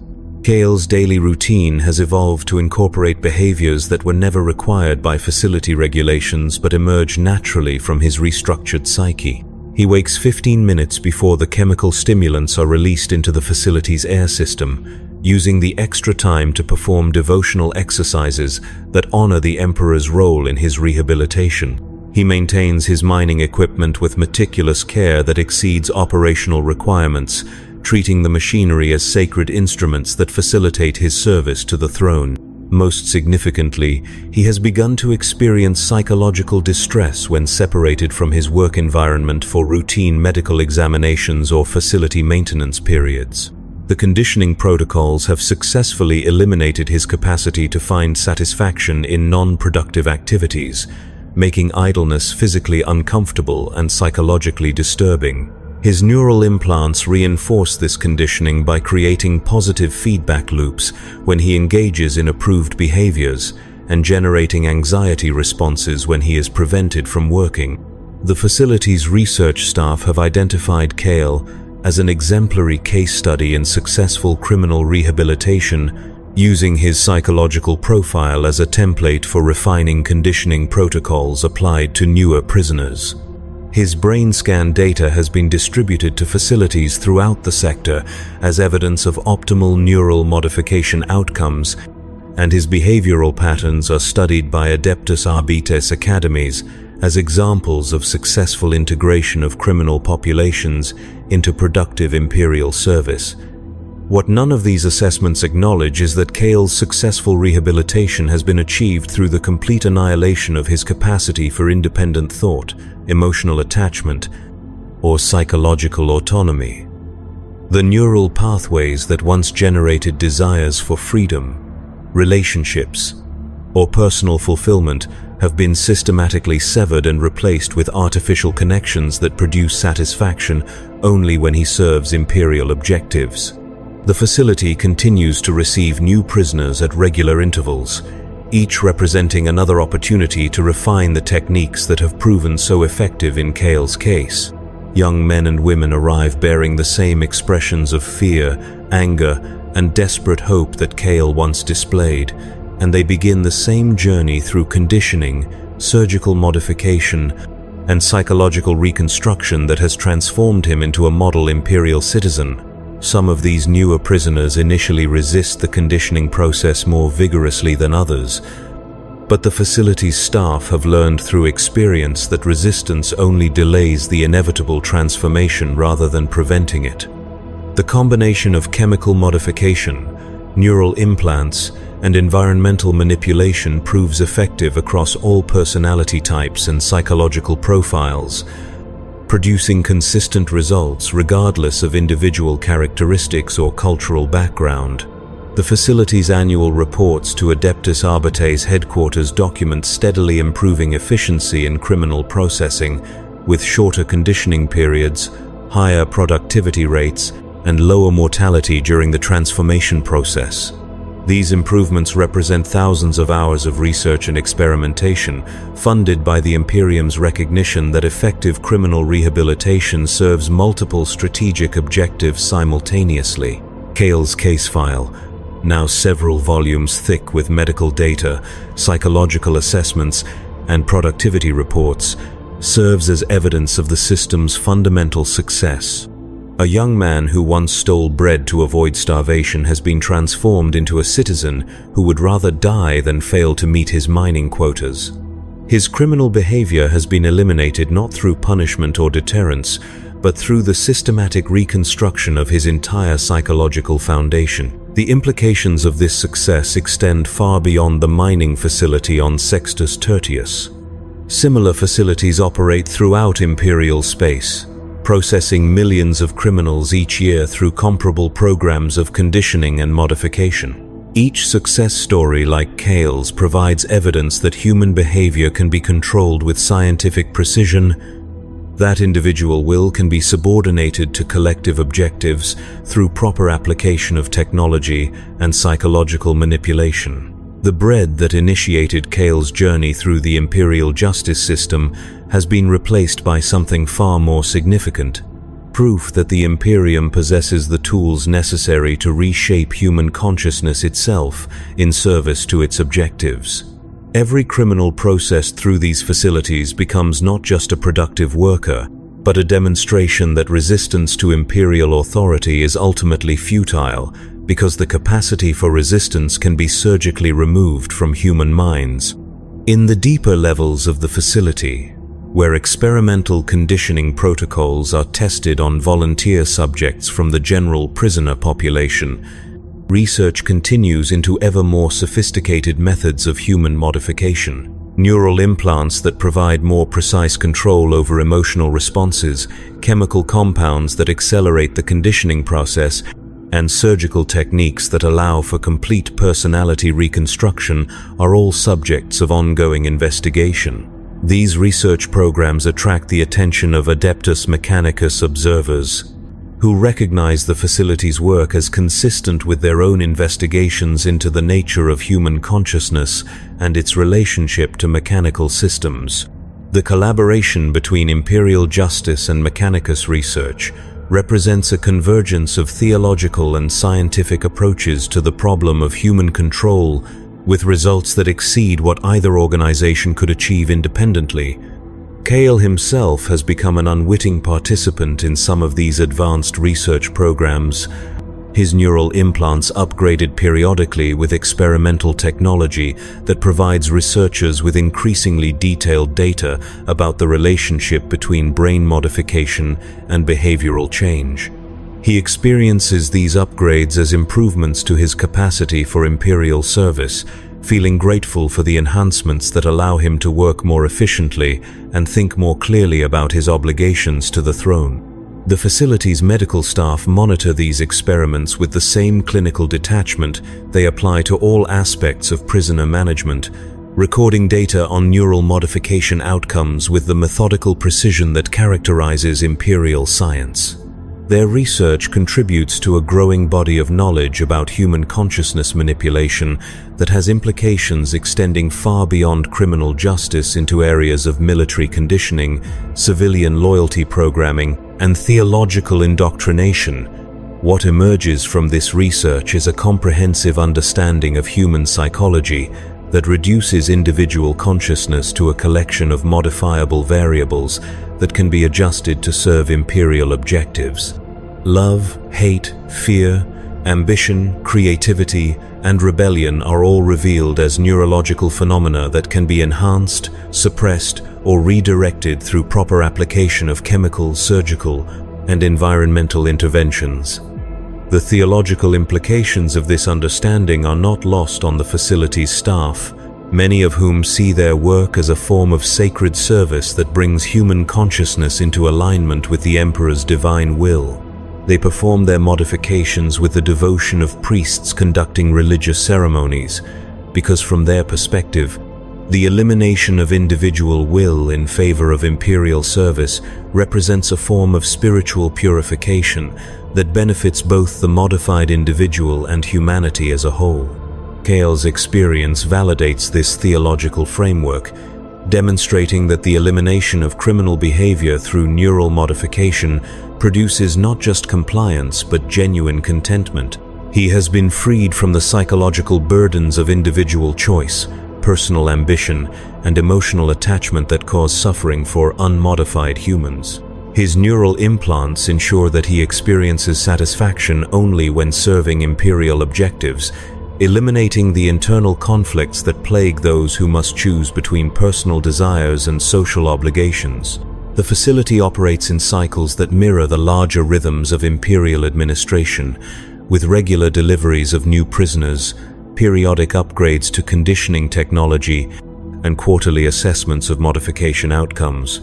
Kael's daily routine has evolved to incorporate behaviors that were never required by facility regulations but emerge naturally from his restructured psyche. He wakes 15 minutes before the chemical stimulants are released into the facility's air system, using the extra time to perform devotional exercises that honor the Emperor's role in his rehabilitation. He maintains his mining equipment with meticulous care that exceeds operational requirements, treating the machinery as sacred instruments that facilitate his service to the throne. Most significantly, he has begun to experience psychological distress when separated from his work environment for routine medical examinations or facility maintenance periods. The conditioning protocols have successfully eliminated his capacity to find satisfaction in non-productive activities, making idleness physically uncomfortable and psychologically disturbing. His neural implants reinforce this conditioning by creating positive feedback loops when he engages in approved behaviors and generating anxiety responses when he is prevented from working. The facility's research staff have identified Kale as an exemplary case study in successful criminal rehabilitation, using his psychological profile as a template for refining conditioning protocols applied to newer prisoners. His brain scan data has been distributed to facilities throughout the sector as evidence of optimal neural modification outcomes, and his behavioral patterns are studied by Adeptus Arbites academies as examples of successful integration of criminal populations into productive Imperial service. What none of these assessments acknowledge is that Kale's successful rehabilitation has been achieved through the complete annihilation of his capacity for independent thought, emotional attachment, or psychological autonomy. The neural pathways that once generated desires for freedom, relationships, or personal fulfillment have been systematically severed and replaced with artificial connections that produce satisfaction only when he serves Imperial objectives. The facility continues to receive new prisoners at regular intervals, each representing another opportunity to refine the techniques that have proven so effective in Kale's case. Young men and women arrive bearing the same expressions of fear, anger, and desperate hope that Kale once displayed, and they begin the same journey through conditioning, surgical modification, and psychological reconstruction that has transformed him into a model Imperial citizen. Some of these newer prisoners initially resist the conditioning process more vigorously than others, but the facility's staff have learned through experience that resistance only delays the inevitable transformation rather than preventing it. The combination of chemical modification, neural implants, and environmental manipulation proves effective across all personality types and psychological profiles, producing consistent results regardless of individual characteristics or cultural background. The facility's annual reports to Adeptus Arbites headquarters document steadily improving efficiency in criminal processing, with shorter conditioning periods, higher productivity rates, and lower mortality during the transformation process. These improvements represent thousands of hours of research and experimentation, funded by the Imperium's recognition that effective criminal rehabilitation serves multiple strategic objectives simultaneously. Kale's case file, now several volumes thick with medical data, psychological assessments, and productivity reports, serves as evidence of the system's fundamental success. A young man who once stole bread to avoid starvation has been transformed into a citizen who would rather die than fail to meet his mining quotas. His criminal behavior has been eliminated not through punishment or deterrence, but through the systematic reconstruction of his entire psychological foundation. The implications of this success extend far beyond the mining facility on Sextus Tertius. Similar facilities operate throughout Imperial space, processing millions of criminals each year through comparable programs of conditioning and modification. Each success story like Kale's provides evidence that human behavior can be controlled with scientific precision, that individual will can be subordinated to collective objectives through proper application of technology and psychological manipulation. The bread that initiated Kale's journey through the Imperial justice system has been replaced by something far more significant, proof that the Imperium possesses the tools necessary to reshape human consciousness itself in service to its objectives. Every criminal processed through these facilities becomes not just a productive worker, but a demonstration that resistance to Imperial authority is ultimately futile, because the capacity for resistance can be surgically removed from human minds. In the deeper levels of the facility, where experimental conditioning protocols are tested on volunteer subjects from the general prisoner population, research continues into ever more sophisticated methods of human modification. Neural implants that provide more precise control over emotional responses, chemical compounds that accelerate the conditioning process, and surgical techniques that allow for complete personality reconstruction are all subjects of ongoing investigation. These research programs attract the attention of Adeptus Mechanicus observers, who recognize the facility's work as consistent with their own investigations into the nature of human consciousness and its relationship to mechanical systems. The collaboration between Imperial justice and Mechanicus research represents a convergence of theological and scientific approaches to the problem of human control, with results that exceed what either organization could achieve independently. Kale himself has become an unwitting participant in some of these advanced research programs, his neural implants upgraded periodically with experimental technology that provides researchers with increasingly detailed data about the relationship between brain modification and behavioral change. He experiences these upgrades as improvements to his capacity for Imperial service, feeling grateful for the enhancements that allow him to work more efficiently and think more clearly about his obligations to the throne. The facility's medical staff monitor these experiments with the same clinical detachment they apply to all aspects of prisoner management, recording data on neural modification outcomes with the methodical precision that characterizes Imperial science. Their research contributes to a growing body of knowledge about human consciousness manipulation that has implications extending far beyond criminal justice into areas of military conditioning, civilian loyalty programming, and theological indoctrination. What emerges from this research is a comprehensive understanding of human psychology that reduces individual consciousness to a collection of modifiable variables that can be adjusted to serve Imperial objectives. Love, hate, fear, ambition, creativity, and rebellion are all revealed as neurological phenomena that can be enhanced, suppressed, or redirected through proper application of chemical, surgical, and environmental interventions. The theological implications of this understanding are not lost on the facility's staff, many of whom see their work as a form of sacred service that brings human consciousness into alignment with the Emperor's divine will. They perform their modifications with the devotion of priests conducting religious ceremonies, because from their perspective, the elimination of individual will in favor of Imperial service represents a form of spiritual purification that benefits both the modified individual and humanity as a whole. Kale's experience validates this theological framework, demonstrating that the elimination of criminal behavior through neural modification produces not just compliance but genuine contentment. He has been freed from the psychological burdens of individual choice, personal ambition, and emotional attachment that cause suffering for unmodified humans. His neural implants ensure that he experiences satisfaction only when serving Imperial objectives, eliminating the internal conflicts that plague those who must choose between personal desires and social obligations. The facility operates in cycles that mirror the larger rhythms of Imperial administration, with regular deliveries of new prisoners, periodic upgrades to conditioning technology, and quarterly assessments of modification outcomes.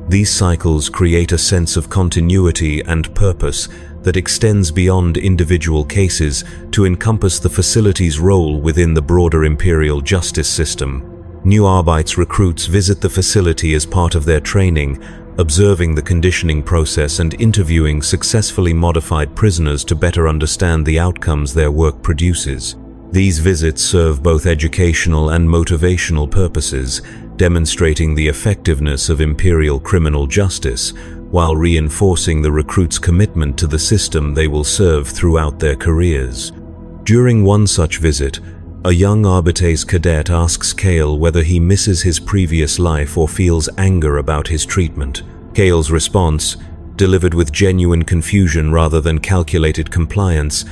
These cycles create a sense of continuity and purpose that extends beyond individual cases to encompass the facility's role within the broader Imperial justice system. New Arbites recruits visit the facility as part of their training, observing the conditioning process and interviewing successfully modified prisoners to better understand the outcomes their work produces. These visits serve both educational and motivational purposes, demonstrating the effectiveness of Imperial criminal justice, while reinforcing the recruits' commitment to the system they will serve throughout their careers. During one such visit, a young Arbites cadet asks Kale whether he misses his previous life or feels anger about his treatment. Kale's response, delivered with genuine confusion rather than calculated compliance,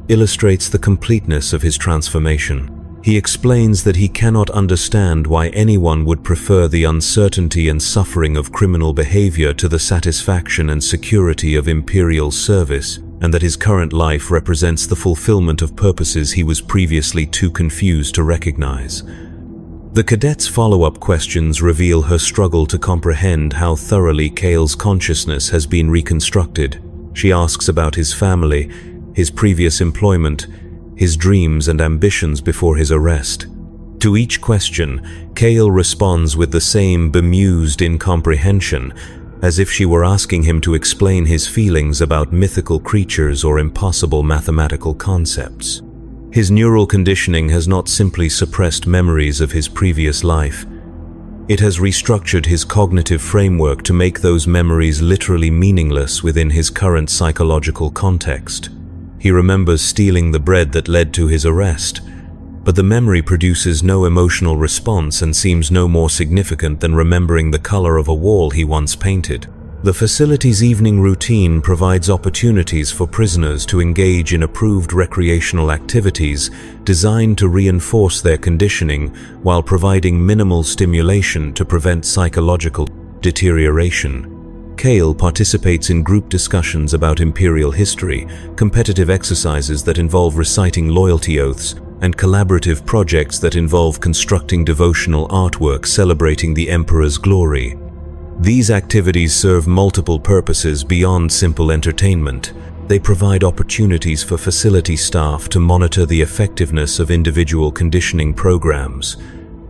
illustrates the completeness of his transformation. He explains that he cannot understand why anyone would prefer the uncertainty and suffering of criminal behavior to the satisfaction and security of Imperial service, and that his current life represents the fulfillment of purposes he was previously too confused to recognize. The cadet's follow-up questions reveal her struggle to comprehend how thoroughly Kale's consciousness has been reconstructed. She asks about his family, his previous employment, his dreams and ambitions before his arrest. To each question, Kale responds with the same bemused incomprehension, as if she were asking him to explain his feelings about mythical creatures or impossible mathematical concepts. His neural conditioning has not simply suppressed memories of his previous life. It has restructured his cognitive framework to make those memories literally meaningless within his current psychological context. He remembers stealing the bread that led to his arrest, but the memory produces no emotional response and seems no more significant than remembering the color of a wall he once painted. The facility's evening routine provides opportunities for prisoners to engage in approved recreational activities designed to reinforce their conditioning while providing minimal stimulation to prevent psychological deterioration. Kale participates in group discussions about Imperial history, competitive exercises that involve reciting loyalty oaths, and collaborative projects that involve constructing devotional artwork celebrating the Emperor's glory. These activities serve multiple purposes beyond simple entertainment. They provide opportunities for facility staff to monitor the effectiveness of individual conditioning programs.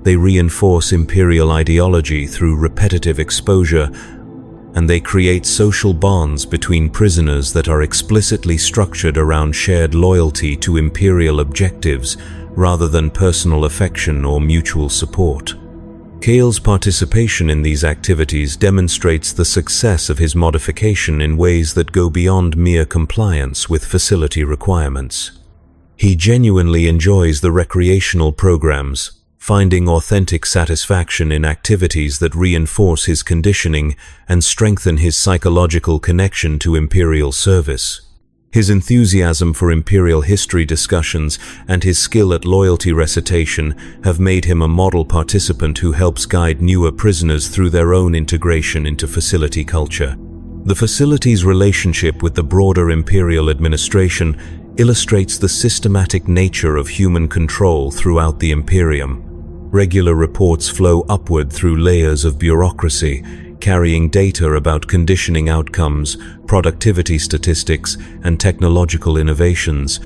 They reinforce Imperial ideology through repetitive exposure, and they create social bonds between prisoners that are explicitly structured around shared loyalty to Imperial objectives rather than personal affection or mutual support. Kale's participation in these activities demonstrates the success of his modification in ways that go beyond mere compliance with facility requirements. He genuinely enjoys the recreational programs, finding authentic satisfaction in activities that reinforce his conditioning and strengthen his psychological connection to Imperial service. His enthusiasm for Imperial history discussions and his skill at loyalty recitation have made him a model participant who helps guide newer prisoners through their own integration into facility culture. The facility's relationship with the broader Imperial administration illustrates the systematic nature of human control throughout the Imperium. Regular reports flow upward through layers of bureaucracy, carrying data about conditioning outcomes, productivity statistics, and technological innovations.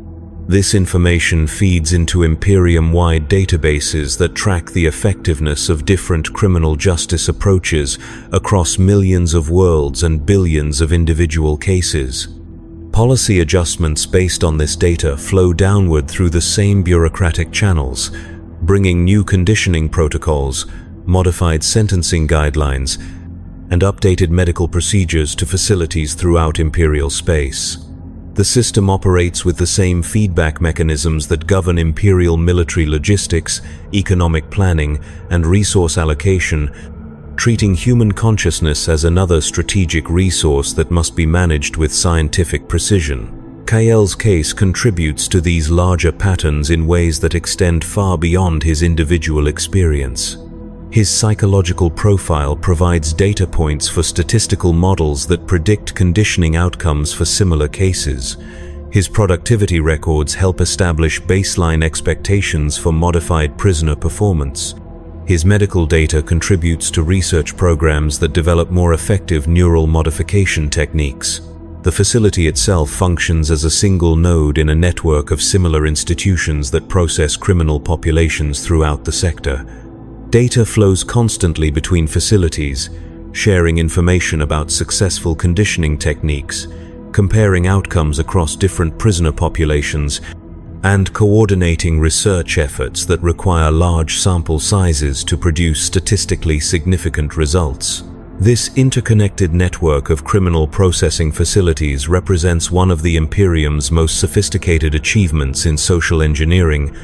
This information feeds into Imperium-wide databases that track the effectiveness of different criminal justice approaches across millions of worlds and billions of individual cases. Policy adjustments based on this data flow downward through the same bureaucratic channels, bringing new conditioning protocols, modified sentencing guidelines, and updated medical procedures to facilities throughout Imperial space. The system operates with the same feedback mechanisms that govern Imperial military logistics, economic planning, and resource allocation, treating human consciousness as another strategic resource that must be managed with scientific precision. Kale's case contributes to these larger patterns in ways that extend far beyond his individual experience. His psychological profile provides data points for statistical models that predict conditioning outcomes for similar cases. His productivity records help establish baseline expectations for modified prisoner performance. His medical data contributes to research programs that develop more effective neural modification techniques. The facility itself functions as a single node in a network of similar institutions that process criminal populations throughout the sector. Data flows constantly between facilities, sharing information about successful conditioning techniques, comparing outcomes across different prisoner populations, and coordinating research efforts that require large sample sizes to produce statistically significant results. This interconnected network of criminal processing facilities represents one of the Imperium's most sophisticated achievements in social engineering,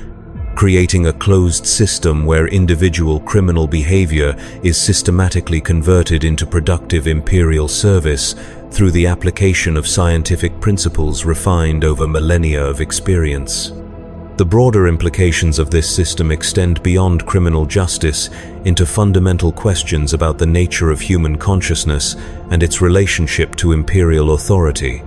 creating a closed system where individual criminal behavior is systematically converted into productive Imperial service through the application of scientific principles refined over millennia of experience. The The broader implications of this system extend beyond criminal justice into fundamental questions about the nature of human consciousness and its relationship to imperial authority.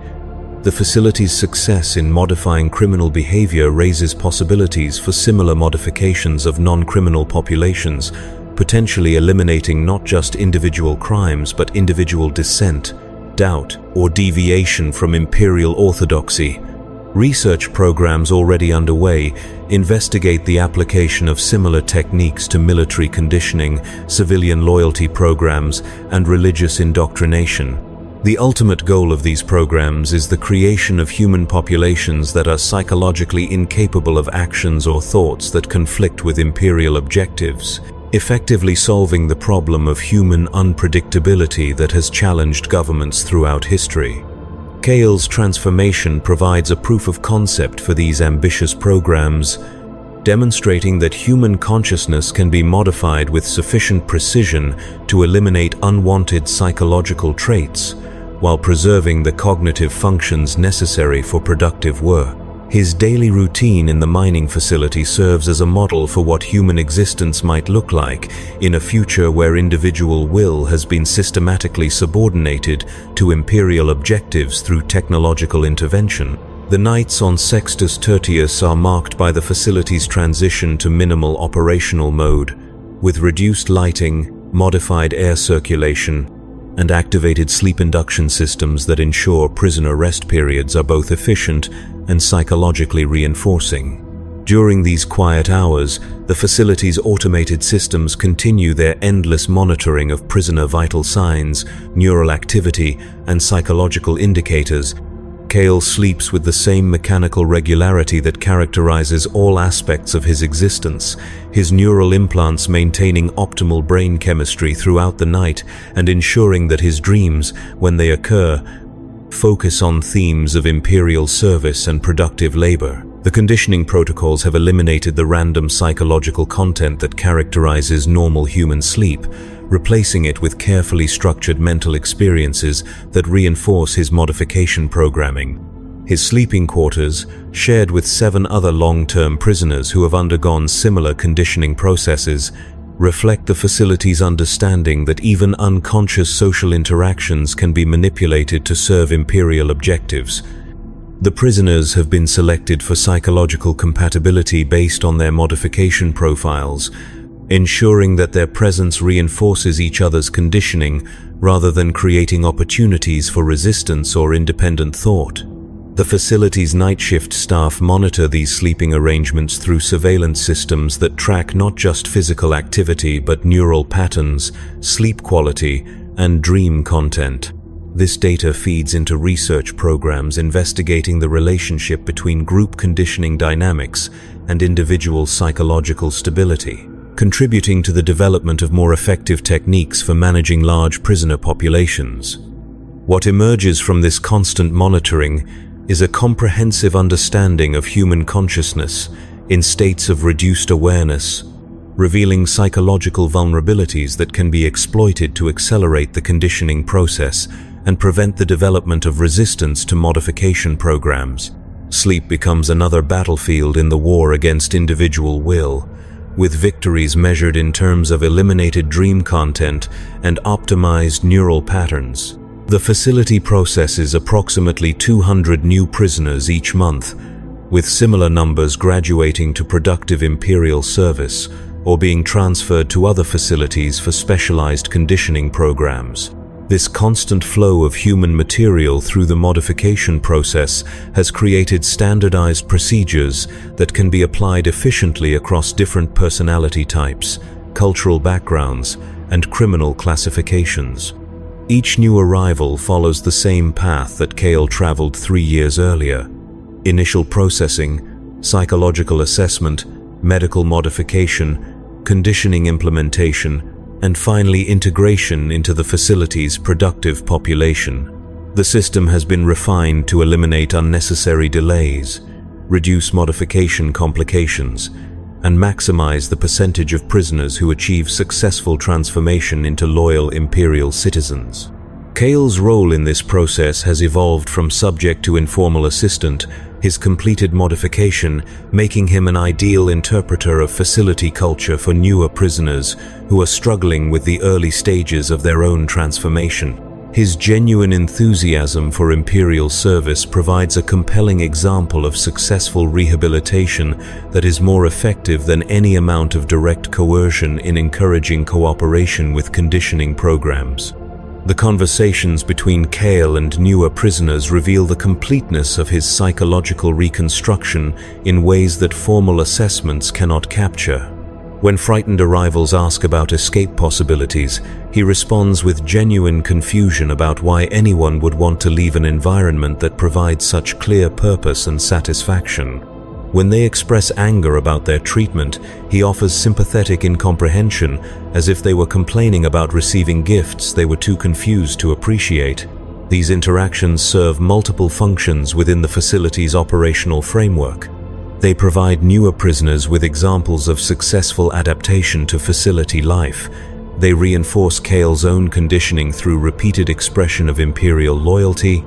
The facility's success in modifying criminal behavior raises possibilities for similar modifications of non-criminal populations, potentially eliminating not just individual crimes but individual dissent, doubt, or deviation from imperial orthodoxy. Research programs already underway investigate the application of similar techniques to military conditioning, civilian loyalty programs, and religious indoctrination. The ultimate goal of these programs is the creation of human populations that are psychologically incapable of actions or thoughts that conflict with imperial objectives, effectively solving the problem of human unpredictability that has challenged governments throughout history. Kale's transformation provides a proof of concept for these ambitious programs, demonstrating that human consciousness can be modified with sufficient precision to eliminate unwanted psychological traits, while preserving the cognitive functions necessary for productive work. His daily routine in the mining facility serves as a model for what human existence might look like in a future where individual will has been systematically subordinated to imperial objectives through technological intervention. The nights on Sextus Tertius are marked by the facility's transition to minimal operational mode, with reduced lighting, modified air circulation, and activated sleep induction systems that ensure prisoner rest periods are both efficient and psychologically reinforcing. During these quiet hours, the facility's automated systems continue their endless monitoring of prisoner vital signs, neural activity, and psychological indicators. Kale sleeps with the same mechanical regularity that characterizes all aspects of his existence, his neural implants maintaining optimal brain chemistry throughout the night and ensuring that his dreams, when they occur, focus on themes of imperial service and productive labor. The conditioning protocols have eliminated the random psychological content that characterizes normal human sleep, replacing it with carefully structured mental experiences that reinforce his modification programming. His sleeping quarters, shared with 7 other long-term prisoners who have undergone similar conditioning processes, reflect the facility's understanding that even unconscious social interactions can be manipulated to serve imperial objectives. The prisoners have been selected for psychological compatibility based on their modification profiles, ensuring that their presence reinforces each other's conditioning rather than creating opportunities for resistance or independent thought. The facility's night shift staff monitor these sleeping arrangements through surveillance systems that track not just physical activity but neural patterns, sleep quality, and dream content. This data feeds into research programs investigating the relationship between group conditioning dynamics and individual psychological stability, contributing to the development of more effective techniques for managing large prisoner populations. What emerges from this constant monitoring is a comprehensive understanding of human consciousness in states of reduced awareness, revealing psychological vulnerabilities that can be exploited to accelerate the conditioning process and prevent the development of resistance to modification programs. Sleep becomes another battlefield in the war against individual will, with victories measured in terms of eliminated dream content and optimized neural patterns. The facility processes approximately 200 new prisoners each month, with similar numbers graduating to productive imperial service or being transferred to other facilities for specialized conditioning programs. This constant flow of human material through the modification process has created standardized procedures that can be applied efficiently across different personality types, cultural backgrounds, and criminal classifications. Each new arrival follows the same path that Kale traveled 3 years earlier: initial processing, psychological assessment, medical modification, conditioning implementation, and finally integration into the facility's productive population. The system has been refined to eliminate unnecessary delays, reduce modification complications, and maximize the percentage of prisoners who achieve successful transformation into loyal imperial citizens. Kale's role in this process has evolved from subject to informal assistant, his completed modification making him an ideal interpreter of facility culture for newer prisoners who are struggling with the early stages of their own transformation. His genuine enthusiasm for Imperial service provides a compelling example of successful rehabilitation that is more effective than any amount of direct coercion in encouraging cooperation with conditioning programs. The conversations between Kale and newer prisoners reveal the completeness of his psychological reconstruction in ways that formal assessments cannot capture. When frightened arrivals ask about escape possibilities, he responds with genuine confusion about why anyone would want to leave an environment that provides such clear purpose and satisfaction. When they express anger about their treatment, he offers sympathetic incomprehension, as if they were complaining about receiving gifts they were too confused to appreciate. These interactions serve multiple functions within the facility's operational framework. They provide newer prisoners with examples of successful adaptation to facility life. They reinforce Kale's own conditioning through repeated expression of Imperial loyalty,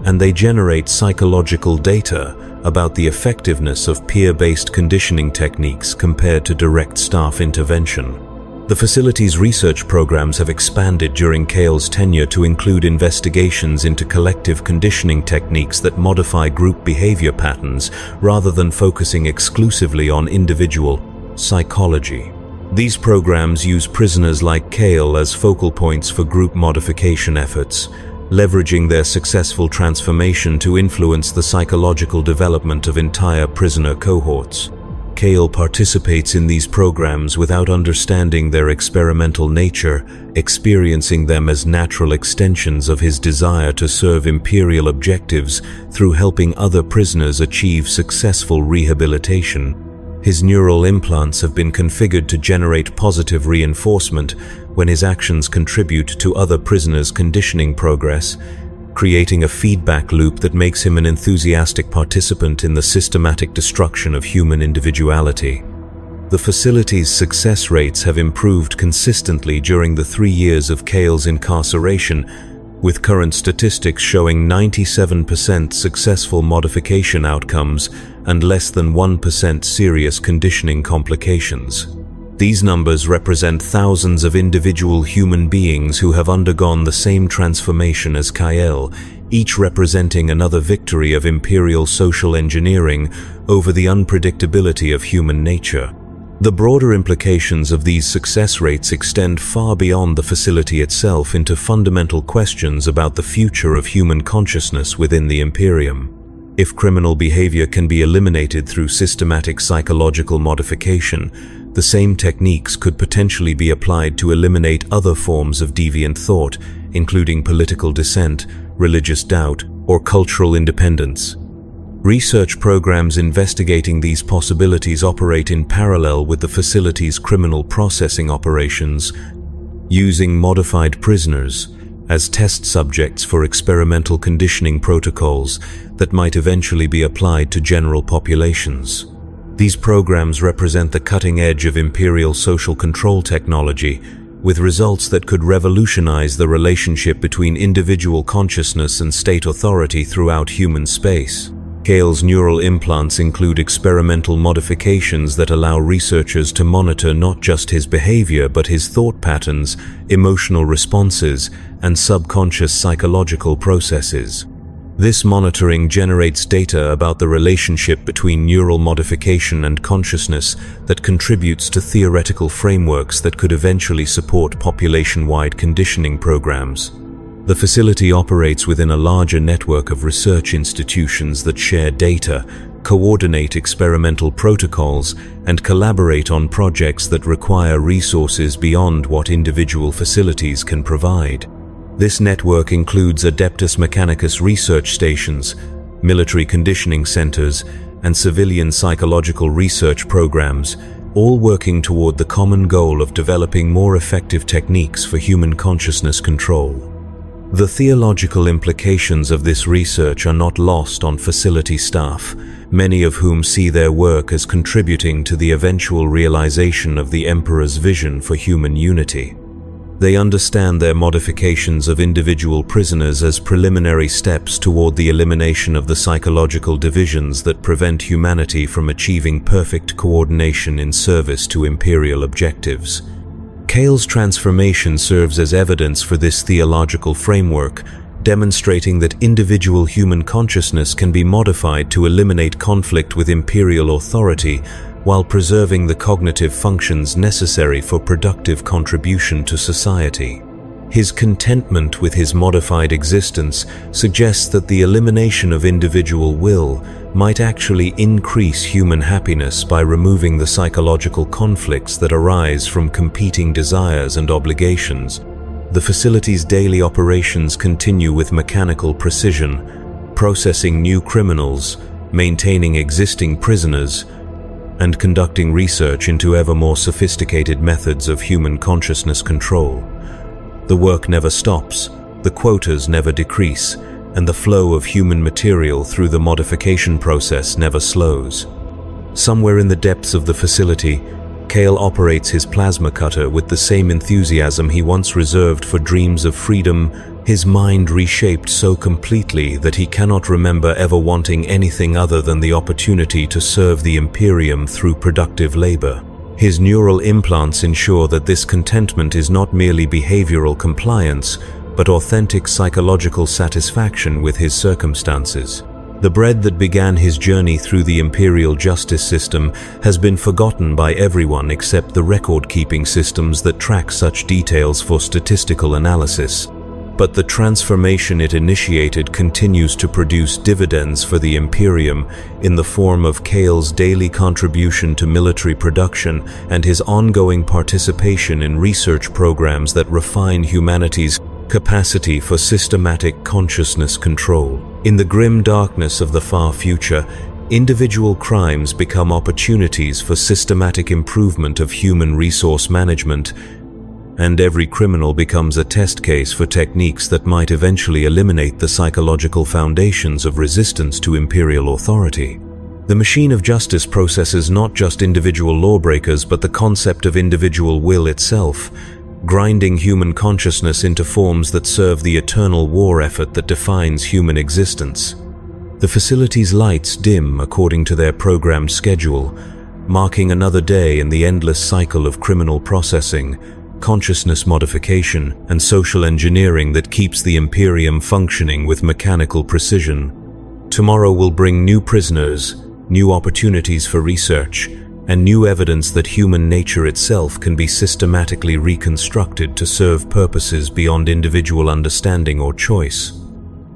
and they generate psychological data about the effectiveness of peer-based conditioning techniques compared to direct staff intervention. The facility's research programs have expanded during Kale's tenure to include investigations into collective conditioning techniques that modify group behavior patterns rather than focusing exclusively on individual psychology. These programs use prisoners like Kale as focal points for group modification efforts, leveraging their successful transformation to influence the psychological development of entire prisoner cohorts. Kale participates in these programs without understanding their experimental nature, experiencing them as natural extensions of his desire to serve Imperial objectives through helping other prisoners achieve successful rehabilitation. His neural implants have been configured to generate positive reinforcement when his actions contribute to other prisoners' conditioning progress, creating a feedback loop that makes him an enthusiastic participant in the systematic destruction of human individuality. The facility's success rates have improved consistently during the 3 years of Kale's incarceration, with current statistics showing 97% successful modification outcomes and less than 1% serious conditioning complications. These numbers represent thousands of individual human beings who have undergone the same transformation as Kale, each representing another victory of Imperial social engineering over the unpredictability of human nature. The broader implications of these success rates extend far beyond the facility itself into fundamental questions about the future of human consciousness within the Imperium. If criminal behavior can be eliminated through systematic psychological modification, the same techniques could potentially be applied to eliminate other forms of deviant thought, including political dissent, religious doubt, or cultural independence. Research programs investigating these possibilities operate in parallel with the facility's criminal processing operations, using modified prisoners as test subjects for experimental conditioning protocols that might eventually be applied to general populations. These programs represent the cutting edge of Imperial social control technology, with results that could revolutionize the relationship between individual consciousness and state authority throughout human space. Kale's neural implants include experimental modifications that allow researchers to monitor not just his behavior but his thought patterns, emotional responses, and subconscious psychological processes. This monitoring generates data about the relationship between neural modification and consciousness that contributes to theoretical frameworks that could eventually support population-wide conditioning programs. The facility operates within a larger network of research institutions that share data, coordinate experimental protocols, and collaborate on projects that require resources beyond what individual facilities can provide. This network includes Adeptus Mechanicus research stations, military conditioning centers, and civilian psychological research programs, all working toward the common goal of developing more effective techniques for human consciousness control. The theological implications of this research are not lost on facility staff, many of whom see their work as contributing to the eventual realization of the Emperor's vision for human unity. They understand their modifications of individual prisoners as preliminary steps toward the elimination of the psychological divisions that prevent humanity from achieving perfect coordination in service to Imperial objectives. Kale's transformation serves as evidence for this theological framework, demonstrating that individual human consciousness can be modified to eliminate conflict with Imperial authority while preserving the cognitive functions necessary for productive contribution to society. His contentment with his modified existence suggests that the elimination of individual will might actually increase human happiness by removing the psychological conflicts that arise from competing desires and obligations. The facility's daily operations continue with mechanical precision, processing new criminals, maintaining existing prisoners, and conducting research into ever more sophisticated methods of human consciousness control. The work never stops, the quotas never decrease, and the flow of human material through the modification process never slows. Somewhere in the depths of the facility, Kale operates his plasma cutter with the same enthusiasm he once reserved for dreams of freedom, his mind reshaped so completely that he cannot remember ever wanting anything other than the opportunity to serve the Imperium through productive labor. His neural implants ensure that this contentment is not merely behavioral compliance, but authentic psychological satisfaction with his circumstances. The bread that began his journey through the Imperial justice system has been forgotten by everyone except the record-keeping systems that track such details for statistical analysis. But the transformation it initiated continues to produce dividends for the Imperium in the form of Kale's daily contribution to military production and his ongoing participation in research programs that refine humanity's capacity for systematic consciousness control. In the grim darkness of the far future, individual crimes become opportunities for systematic improvement of human resource management, and every criminal becomes a test case for techniques that might eventually eliminate the psychological foundations of resistance to Imperial authority. The machine of justice processes not just individual lawbreakers but the concept of individual will itself, grinding human consciousness into forms that serve the eternal war effort that defines human existence. The facility's lights dim according to their programmed schedule, marking another day in the endless cycle of criminal processing, consciousness modification, and social engineering that keeps the Imperium functioning with mechanical precision. Tomorrow will bring new prisoners, new opportunities for research, and new evidence that human nature itself can be systematically reconstructed to serve purposes beyond individual understanding or choice.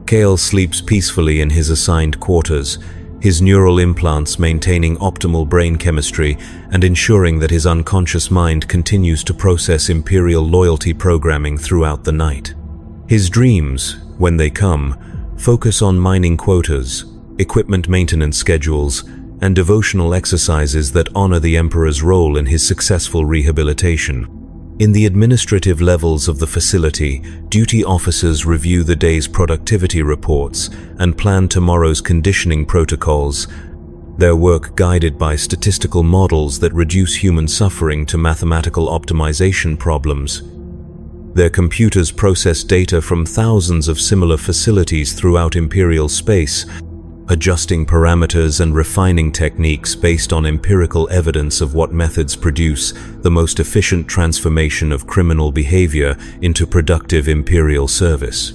Kale sleeps peacefully in his assigned quarters, his neural implants maintaining optimal brain chemistry and ensuring that his unconscious mind continues to process Imperial loyalty programming throughout the night. His dreams, when they come, focus on mining quotas, equipment maintenance schedules, and devotional exercises that honor the Emperor's role in his successful rehabilitation. In the administrative levels of the facility, duty officers review the day's productivity reports and plan tomorrow's conditioning protocols, their work guided by statistical models that reduce human suffering to mathematical optimization problems. Their computers process data from thousands of similar facilities throughout Imperial space, adjusting parameters and refining techniques based on empirical evidence of what methods produce the most efficient transformation of criminal behavior into productive Imperial service.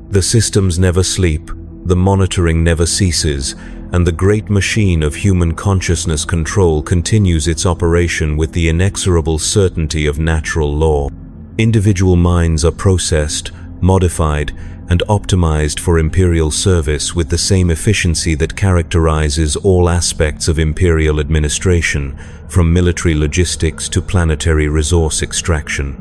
The systems never sleep, the monitoring never ceases, and the great machine of human consciousness control continues its operation with the inexorable certainty of natural law. Individual minds are processed, modified, and optimized for Imperial service with the same efficiency that characterizes all aspects of Imperial administration, from military logistics to planetary resource extraction.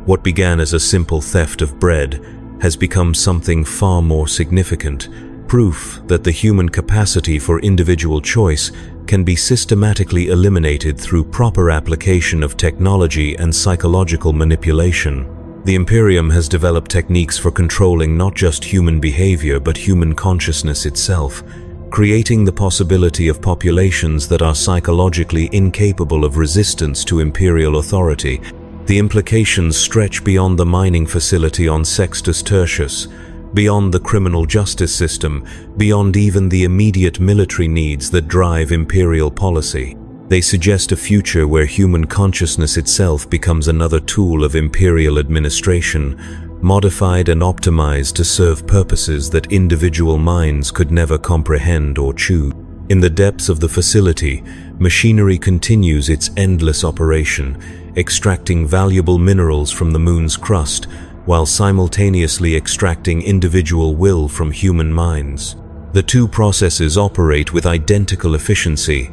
What began as a simple theft of bread has become something far more significant, proof that the human capacity for individual choice can be systematically eliminated through proper application of technology and psychological manipulation. The Imperium has developed techniques for controlling not just human behavior but human consciousness itself, creating the possibility of populations that are psychologically incapable of resistance to Imperial authority, The implications stretch beyond the mining facility on Sextus Tertius, beyond the criminal justice system, beyond even the immediate military needs that drive imperial policy. They suggest a future where human consciousness itself becomes another tool of imperial administration, modified and optimized to serve purposes that individual minds could never comprehend or choose. In the depths of the facility, machinery continues its endless operation, extracting valuable minerals from the moon's crust, while simultaneously extracting individual will from human minds. The two processes operate with identical efficiency,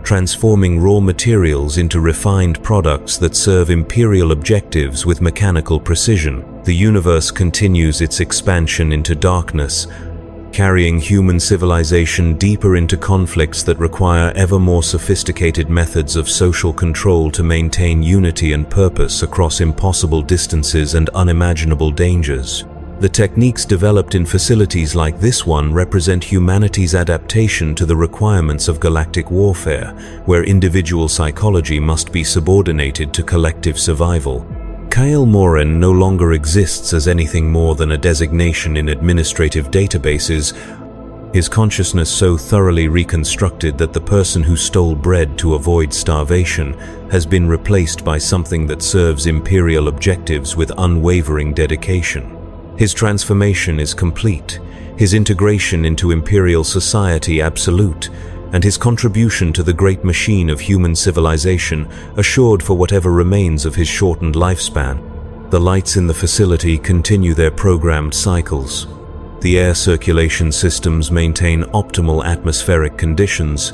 transforming raw materials into refined products that serve imperial objectives with mechanical precision. The universe continues its expansion into darkness, carrying human civilization deeper into conflicts that require ever more sophisticated methods of social control to maintain unity and purpose across impossible distances and unimaginable dangers. The techniques developed in facilities like this one represent humanity's adaptation to the requirements of galactic warfare, where individual psychology must be subordinated to collective survival. Kael Morin no longer exists as anything more than a designation in administrative databases, his consciousness so thoroughly reconstructed that the person who stole bread to avoid starvation has been replaced by something that serves imperial objectives with unwavering dedication. His transformation is complete, his integration into imperial society absolute, and his contribution to the great machine of human civilization assured for whatever remains of his shortened lifespan. The lights in the facility continue their programmed cycles. The air circulation systems maintain optimal atmospheric conditions,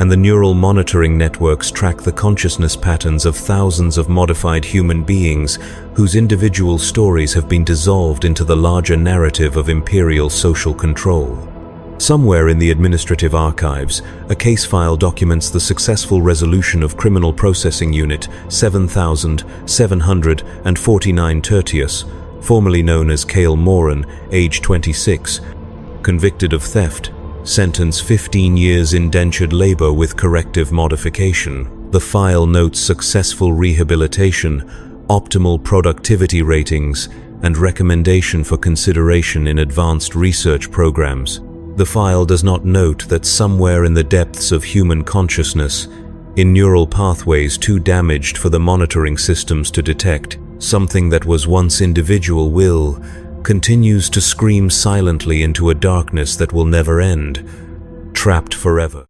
and the neural monitoring networks track the consciousness patterns of thousands of modified human beings whose individual stories have been dissolved into the larger narrative of imperial social control. Somewhere in the administrative archives, a case file documents the successful resolution of Criminal Processing Unit 7749 Tertius, formerly known as Kael Morin, age 26, convicted of theft, sentence 15 years indentured labor with corrective modification. The file notes successful rehabilitation, optimal productivity ratings, and recommendation for consideration in advanced research programs. The file does not note that somewhere in the depths of human consciousness, in neural pathways too damaged for the monitoring systems to detect, something that was once individual will continues to scream silently into a darkness that will never end, trapped forever.